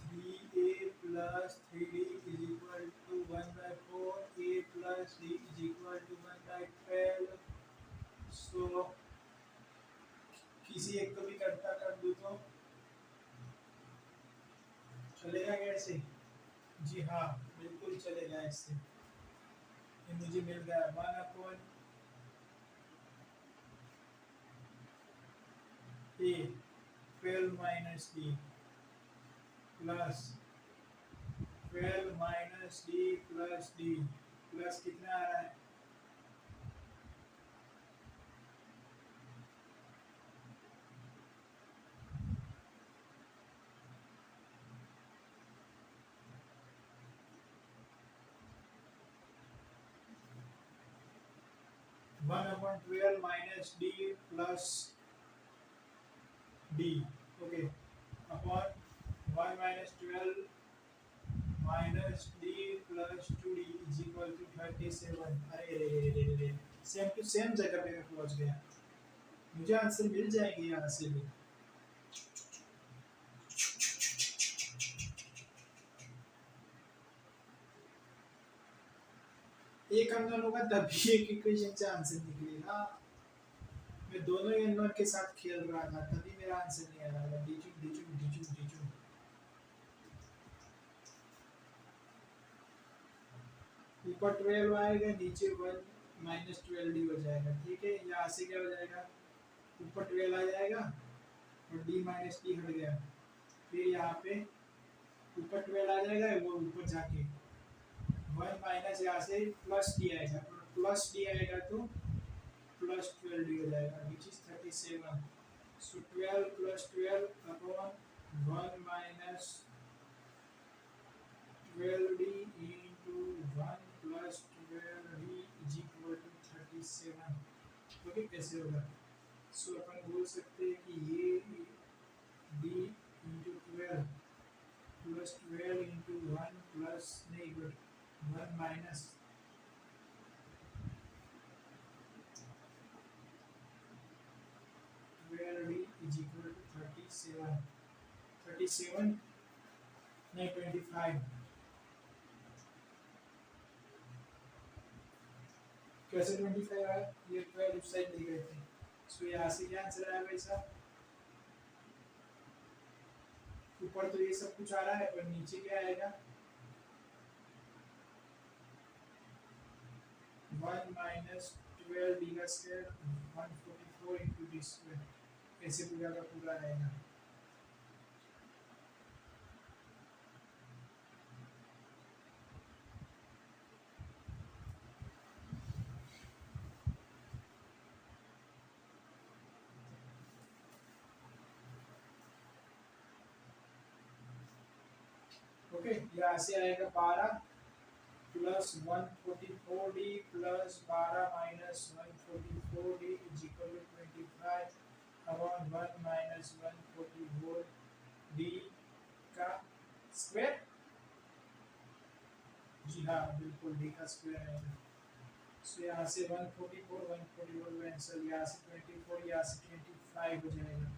3a plus 3d is equal to 1/4, a plus d is equal to 1/12। So किसी एक को भी करता कर दूँ तो चलेगा कैसे? जी हाँ, बिल्कुल चलेगा इससे। ये मुझे मिल गया 1/a 12 minus d plus 12 minus d plus d plus कितना आ रहा है, 1/12 minus d plus d, okay, upon 1 minus 12 minus d plus 2d is equal to 37। अरे रे रे रे रे, सेम टू सेम जगह पे मैं पहुंच गया। मुझे आंसर मिल जाएगी यहाँ से भी। एक अननोन होगा तभी एक इक्वेशन से आंसर निकलेगा। मैं दोनों ही अननोन के साथ खेल रहा था तभी मेरा आंसर नहीं आ रहा था। डिचुम डिचुम डिचुम डिचुम। ऊपर 12 आएगा, नीचे 1 माइनस 12d हो जाएगा। ठीक है, यहाँ से क्या हो जाएगा, ऊपर 12 आ जाएगा और d माइनस d हट गया। फिर यहाँ पे ऊपर 12 आ जाएगा, वो ऊपर जाके 1 माइनस यहाँ से प्लस d आएगा, प्लस d आएगा तो प्लस 12d हो जाएगा which is 37। So 12 plus 12 upon 1 minus 12d into 1 plus 12d is equal to 37। Okay, कैसे होगा? सो अपन बोल सकते हैं कि ये d into 12 plus 12 into 1 plus नहीं but 1 minus 12d is equal to 37। 37 नहीं 25। कैसे 25 आया? ये 12 उस साइड ले गए थे। सो यहाँ से क्या आंसर आया वैसा? ऊपर तो ये सब कुछ आ रहा है पर नीचे क्या आएगा, 1 माइनस 12 डी का स्क्वायर 144 इंटू डी स्क्वायर। ऐसे पूरा का पूरा आएगा। ओके, यहाँ से आएगा 12 plus 144d plus 12 minus 144d is equal to 25 upon 1 minus 144d का स्क्वायर। जी हाँ बिल्कुल d का स्क्वायर है। सो यहाँ से 144 कैंसिल, यहाँ से 24, यहाँ से 25 हो जाएगा।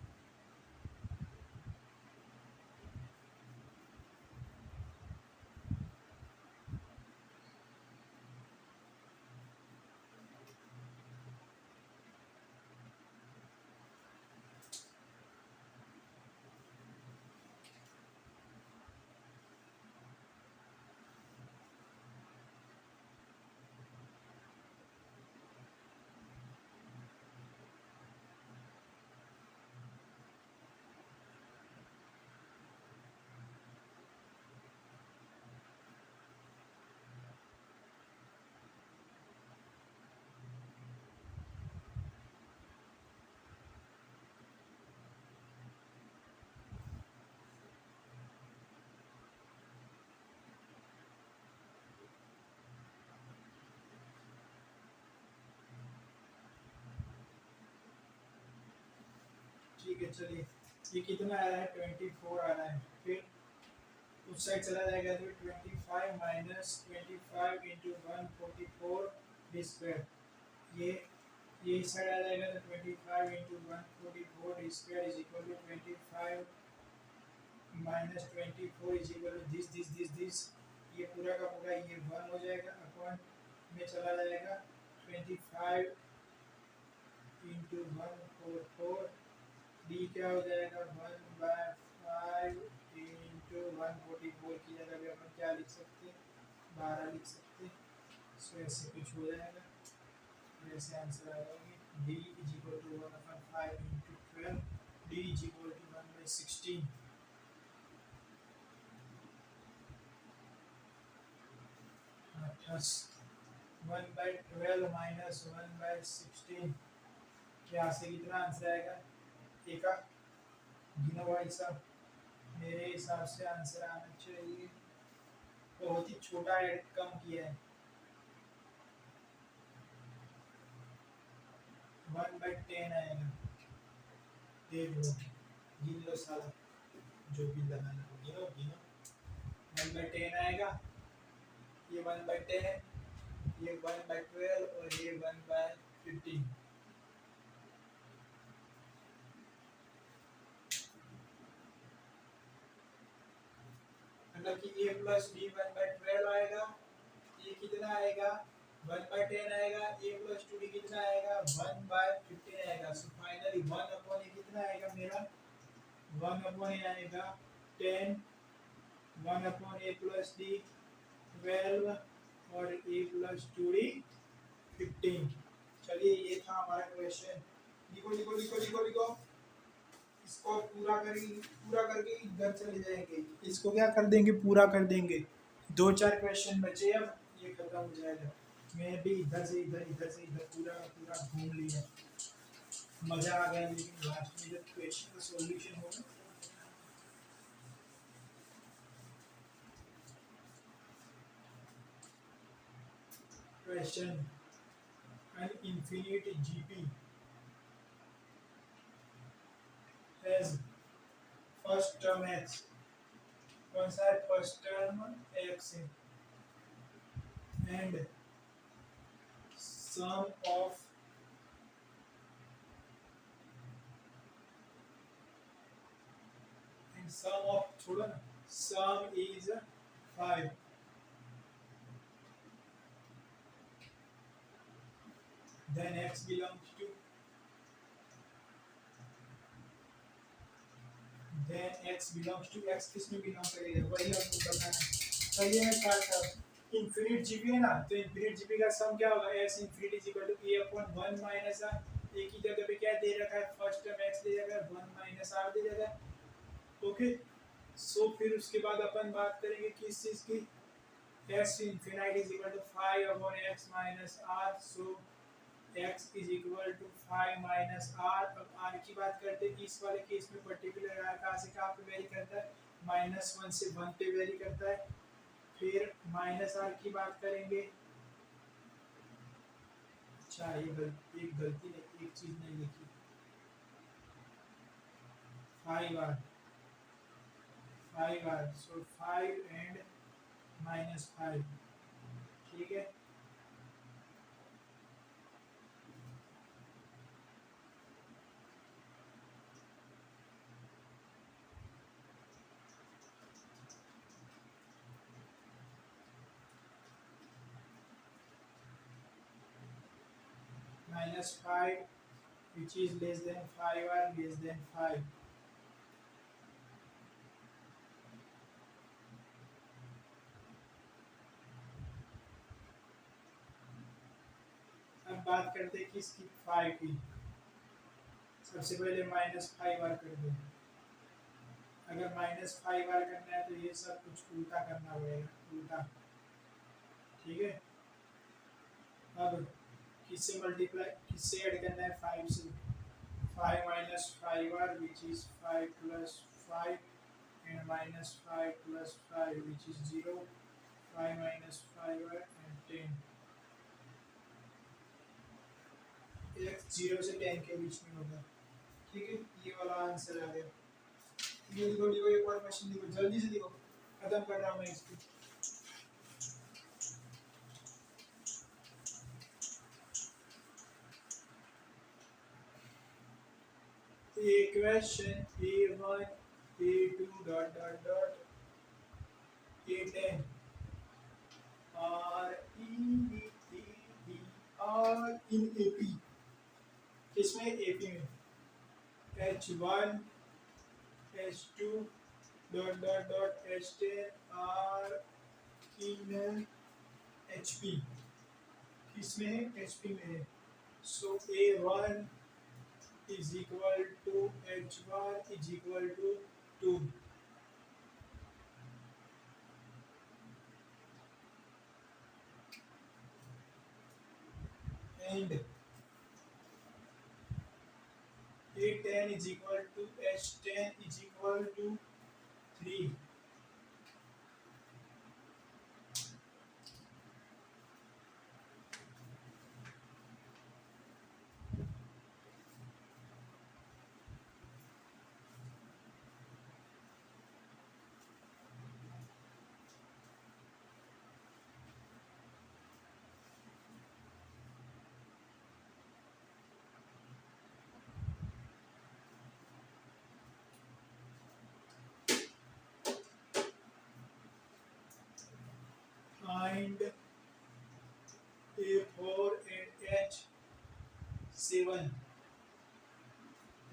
ठीक है चलिए, ये कितना आ रहा है 24 आ रहा है। फिर उस साइड चला जाएगा तो 25 माइनस 25 इंटू 144 डी स्क्वायर, ये इस साइड आ जाएगा तो 25 into 144 D square is equal to 25 minus 24 is equal to this, ये पूरा का पूरा ये 1 हो जाएगा अपॉन में चला जाएगा 25 इंटू 144 डी क्या हो जाएगा 1/5 इंटू 144 की जगह भी अपन क्या लिख सकते हैं 12 लिख सकते हैं। सो ऐसे कुछ हो जाएगा, ऐसे आंसर आ जाएगी D is equal to 1/5 into 12, D is equal to 1/16 plus 1/12 minus 1/16, यहाँ से कितना आंसर आएगा एक गिनो भाई साहब, मेरे हिसाब से आंसर आना चाहिए बहुत ही छोटा ऐड कम किया है 1/10 आएगा। देख लो गिन लो साला, जो भी लगाना हो गिनो गिनो 1/10 आएगा, ये 1/10, ये 1/12 और ये 1/15। मतलब कि a प्लस b 1/12 आएगा, ये कितना आएगा 1/10 आएगा, a प्लस 2d कितना आएगा 1/15 आएगा। सो फाइनली 1 अपॉन a कितना आएगा मेरा 1 अपॉन a आएगा 10, 1 अपॉन a प्लस d 12 और a प्लस 2d 15। चलिए ये था हमारा क्वेश्चन, लिखो लिखो लिखो लिखो लिखो, इसको पूरा करके इधर चले जाएंगे, इसको क्या कर देंगे पूरा कर देंगे। 2-4 क्वेश्चन बचे, अब ये खत्म हो जाएगा। मैं भी इधर से इधर पूरा घूम लिया, मजा आ गया, लेकिन लास्ट में जब क्वेश्चन का सॉल्यूशन होगा question an infinite GP has first term x, कौन सा है फर्स्ट टर्म x है, and sum of छोड़ो ना, sum is 5, then x belongs to x किस में बिलोंग करेगा वही आपको बताना है। पहले मैं स्टार्ट कर इनफिनिट जीपी है ना, तो इनफिनिट जीपी का सम क्या होगा s infinity is equal to a upon 1 minus r, a की जगह पे क्या दे रखा है फर्स्ट टर्म x दे रखा है 1 माइनस r दे रखा है। ओके सो फिर उसके बाद अपन बात करेंगे किस चीज की, s infinity is equal to 5 upon x minus r, so x is equal to 5 minus r। अब r की बात करते हैं, इस वाले केस में पर्टिकुलर r कहाँ से कहाँ पे वेरी करता है -1 से 1 पे वेरी करता है। फिर माइनस आर की बात करेंगे। अच्छा ये एक गलती नहीं, एक चीज नहीं लिखी, 5r, 5r, सो 5 एंड -5, ठीक है। -5 which is less than 5r less than 5। अब बात करते हैं किसकी, 5 की। सबसे पहले -5r कर दो। अगर -5r करना है तो ये सब कुछ उल्टा करना पड़ेगा, उल्टा, ठीक है। अब किससे मल्टीप्लाई, किससे ऐड करना है, 5 से। 5 -5r which is 5 plus 5 and -5 plus 5 which is 0, 5 -5r and 10। x 0 से 10 के बीच में होगा, ठीक है। ये वाला आंसर आ गया। ये लिखो लिखो, एक और क्वेश्चन लिखो, जल्दी से लिखो, खत्म कर रहा हूँ मैं इसको। Equation a1 a2 dot dot dot a10 r e d t d r in ap, किसमें, ap में, h1 h2 dot dot dot h10 r in hp, किसमें है, hp में है। सो a1 is equal to h1 is equal to 2, and a10 is equal to h10 is equal to 3। Find a4 and h7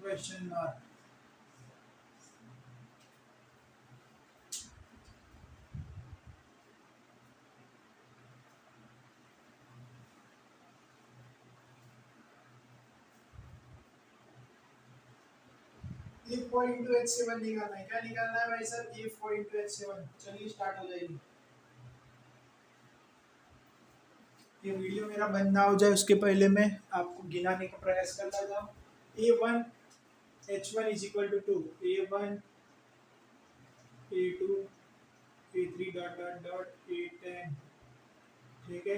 question mark। a4 into h7 निकालना है, क्या निकालना है भाई सर, a4 into h7। चलिए start हो जाएगी। ये वीडियो मेरा बंद ना हो जाए उसके पहले मैं आपको गिनाने का प्रयास कर लेता हूँ। a1 h1 is equal to 2, a1 a2 a3 dot dot dot a10, ठीक है।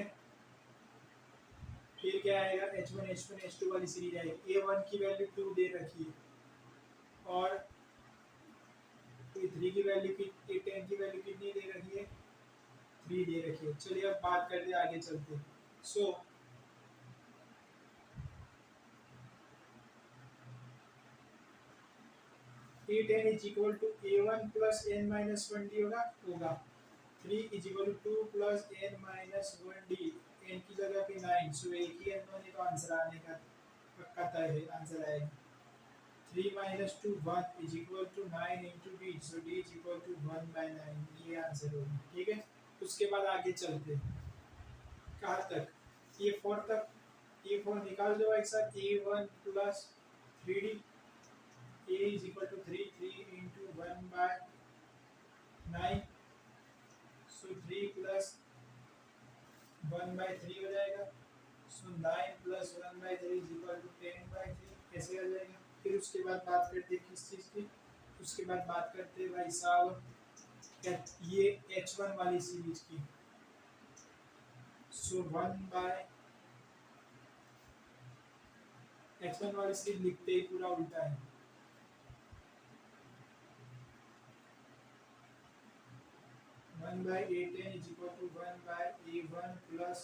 फिर क्या आएगा, h1 h1 h2 वाली सीरीज आएगी। a1 की वैल्यू 2 दे रखी है और a3 की वैल्यू की, a10 की वैल्यू कितनी दे रखी है, 3 दे रखी है। चलिए अब बात करते हैं, आगे चलते हैं। सो a10 is equal to a1 plus n minus 1d होगा 3 is equal to 2 plus n minus 1d, n की जगह पे 9, सो एक ही n होने का आंसर आने का पक्का तय है, आंसर आएगा 3 minus 2 1 is equal to 9 into d, so d is equal to 1 by 9, ये आंसर होगा, ठीक है। उसके बाद आगे चलते हैं, कहाँ तक, a4 तक। a4 निकाल दो एक साथ, a1 plus 3d, a is equal to 3 into 1 by 9, so 3 plus 1 by 3 हो जाएगा, so 9 plus 1 by 3 is equal to 10 by 3, कैसे आ जाएगा। फिर उसके बाद बात करते हैं किस चीज़ की, उसके बाद बात करते हैं भाई साहब ये H1 वाली सीरीज की। सो 1/H1 वाली सीरीज लिखते ही पूरा उल्टा है। 1/A10 is equal to 1/A1 plus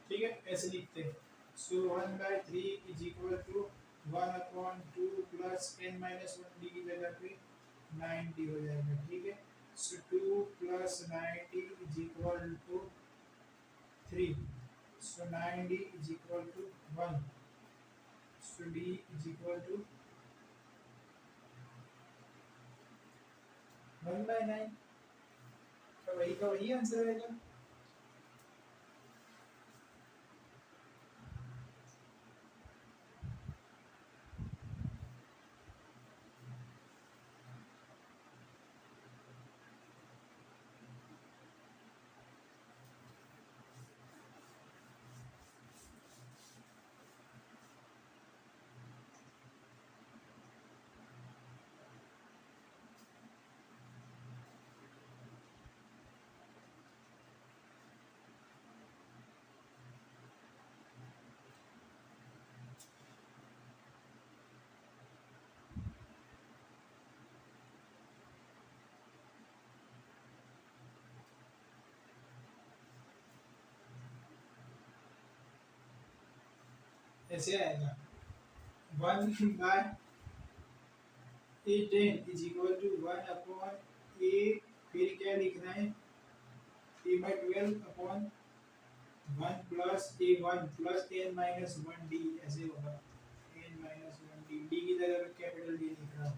ठीक है, ऐसे लिखते हैं। So 1/3 is equal to 1/2 plus n-1 d की जगह पे 90 हो जाएगा। ठीक है, so 2 plus 90 is equal to 3। So 90 is equal to 1। So d is equal to 1/9। तो वही का वही आंसर रहेगा। ऐसे आएगा 1/A10 is equal to 1/A, फिर क्या लिखना है, A/12 upon 1 plus A1 plus n-1 d, ऐसे होगा n-1 d। d की जगह पे कैपिटल D लिख रहा हूँ।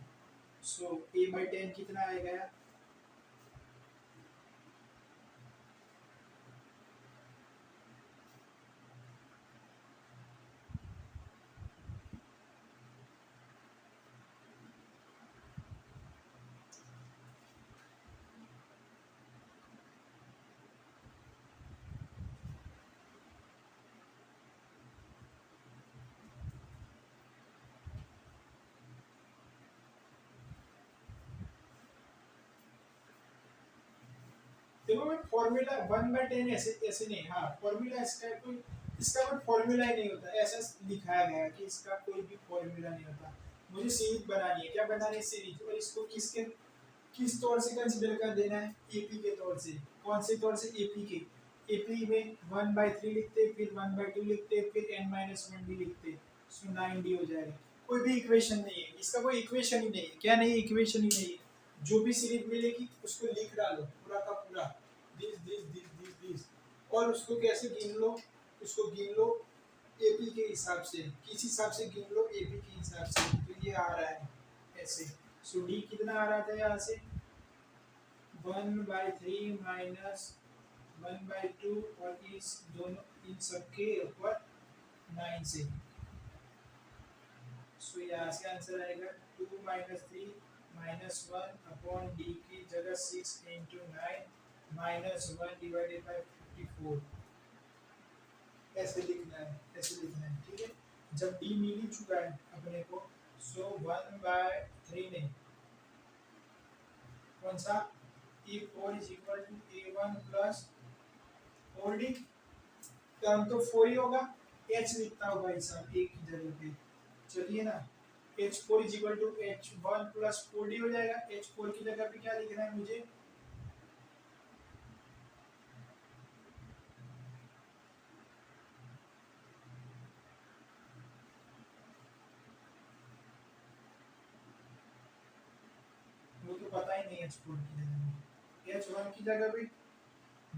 सो A/10 कितना आएगा, देखो मैं फॉर्मूला 1/10 ऐसे ऐसे नहीं, हाँ फॉर्मूला इसका कोई फॉर्मूला ही नहीं होता, ऐसा लिखाया गया है कि इसका कोई भी फॉर्मूला नहीं होता। मुझे सीरीज बनानी है, क्या बनानी है, सीरीज, और इसको किस तौर से कंसीडर कर देना है, एपी के तौर से। कौन से तौर से, एपी के। एपी में 1/3 लिखते, फिर 1/2 लिखते, फिर n-1 भी लिखते। सो 9d हो जाएगा। कोई भी इक्वेशन नहीं है, इसका कोई इक्वेशन ही नहीं है। क्या नहीं है, इक्वेशन ही नहीं है। जो भी सीरीज मिलेगी उसको लिख डालो पूरा का पूरा, this this this this this, और उसको कैसे गिन लो, उसको गिन लो एपी के हिसाब से, किस हिसाब से गिन लो, एपी के हिसाब से। तो ये आ रहा है ऐसे। सो डी कितना आ रहा था यहाँ से, 1/3 माइनस 1/2, और इस दोनों इन सबके ऊपर 9 से। सो यहाँ से आंसर आएगा 2 माइनस 3 माइनस 1 अपॉन डी की जगह 6 इंटू 9 माइनस 1 डिवाइडेड बाई 54। ऐसे लिखना है, ऐसे लिखना है। ठीक है, जब डी मिल ही चुका है अपने को, सो 1/3 नहीं, कौन सा, E4 is equal to A1 plus 4D, term तो 4 ही होगा, H लिखता होगा हिसाब एक की जगह पे। चलिए ना, H4 is equal to H1 plus 4D हो जाएगा। H4 की जगह पे क्या लिखना है मुझे, वो तो पता ही नहीं। H4 की जगह पे H1 की जगह पे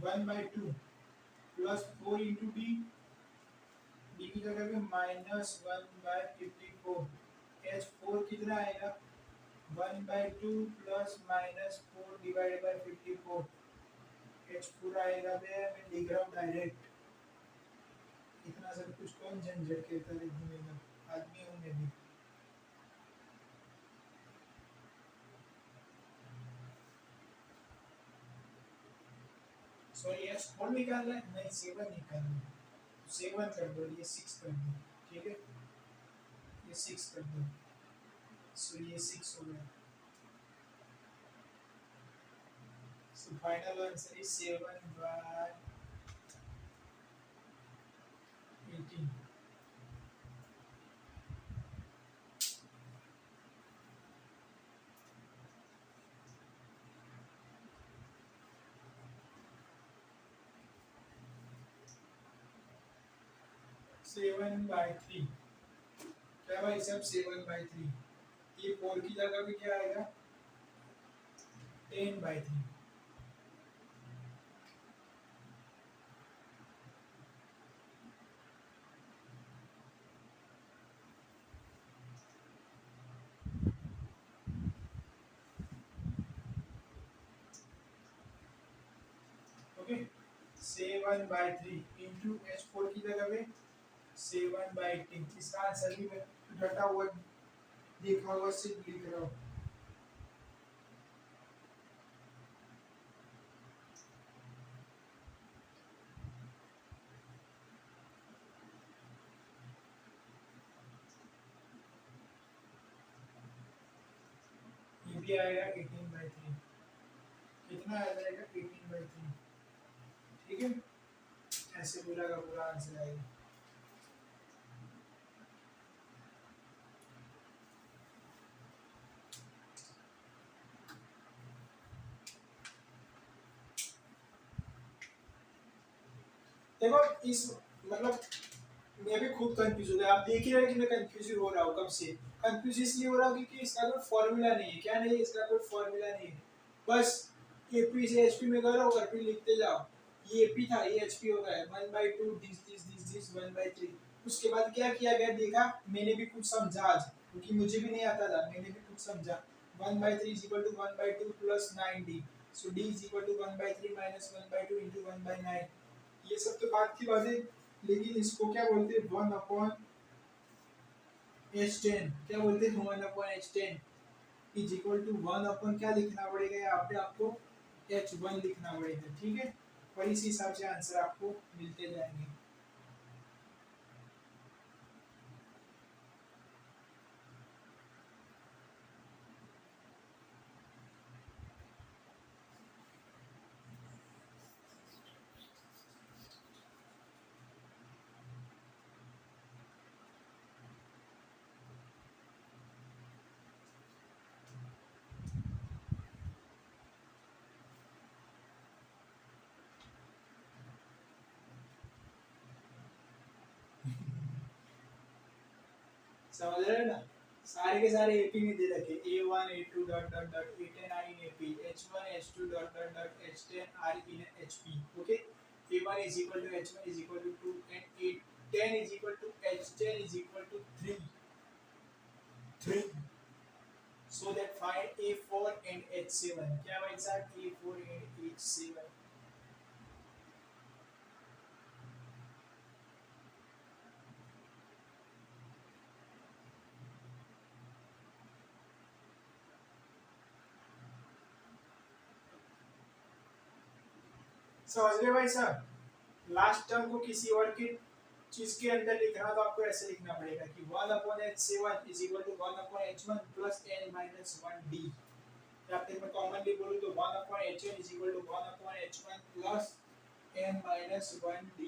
1/2 प्लस 4 इंटू डी, डी की जगह पे -1/54। H4 कितना आएगा, 1/2 plus minus 4 divided by 54। H पूरा आएगा बे, मैं लिख रहा हूँ डायरेक्ट। इतना सब कुछ कौन झंझट करता है लिखने में, आदमी हूँ मैं भी। सॉरी एच 4 निकालना है, नहीं 7 निकालना है। 7 कर दो, ये 6 कर दो, ठीक है, ये 6 कर दो। सो ये 6 हो गया। So final answer is 7/18। 7/3। क्या भाई सब 7/3। ये 4 की जगह पे क्या आएगा, 10/3। ओके, 7/3 इंटू H4 की जगह पे 7/18। इसका आंसर भी मैं रटा हुआ देखा हुआ सिर्फ लिख रहा हूँ। ये भी आएगा 18/3। कितना आ जाएगा, 18/3, ठीक है। ऐसे पूरा का पूरा आंसर आएगा। देखो इस मतलब मैं भी खूब कंफ्यूज हो गया। आप देख ही रहे हैं कि मैं कंफ्यूज हो रहा हूँ कब से। कंफ्यूज इसलिए हो रहा हूँ क्योंकि इसका कोई फॉर्मूला नहीं है। क्या नहीं है, इसका कोई फॉर्मूला नहीं है। बस एपी से एचपी में करो और फिर लिखते जाओ। ये एपी था, ये एचपी हो गया 1/2 दिस 1/3। उसके बाद क्या किया गया देखा, मैंने भी कुछ समझा आज, क्योंकि मुझे भी नहीं आता था, मैंने भी कुछ समझा। 1/3 is equal to 1/2 plus 9d। So d is equal to 1/3 minus 1/2 into 1/9। ये सब तो बात की बात है, लेकिन इसको क्या बोलते हैं, 1/H10। क्या बोलते हैं, 1/H10 इज इक्वल टू 1 क्या लिखना पड़ेगा यहाँ पे आपको, H1 लिखना पड़ेगा, ठीक है। और इस हिसाब से आंसर आपको मिलते जाएंगे। समझ रहे हैं ना, सारे के सारे एपी में दे रखे, A1 A2 dot dot dot A10 R in AP, H1 H2 dot dot dot H10 R in HP। Okay, A1 is equal to H1 is equal to 2 and A10 is equal to H10 is equal to 3। So that find A4 and H7। क्या भाई साहब, A4 and H7। समझ गए भाई साहब। Last term को किसी और की चीज के अंदर लिखना तो आपको ऐसे लिखना पड़ेगा कि 1/H7 is equal to 1/H1 plus n minus 1d। या फिर मैं कॉमनली बोलूं तो 1/H1 is equal to 1/H1 plus n minus 1d।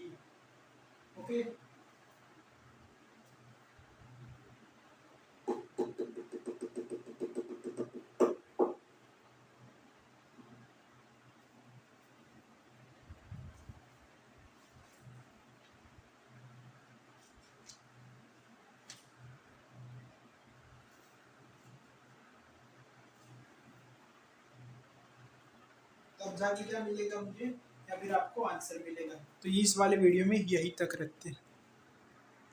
Okay, तब जाके क्या मिलेगा मुझे, या फिर आपको आंसर मिलेगा। तो इस वाले वीडियो में यही तक रखते हैं।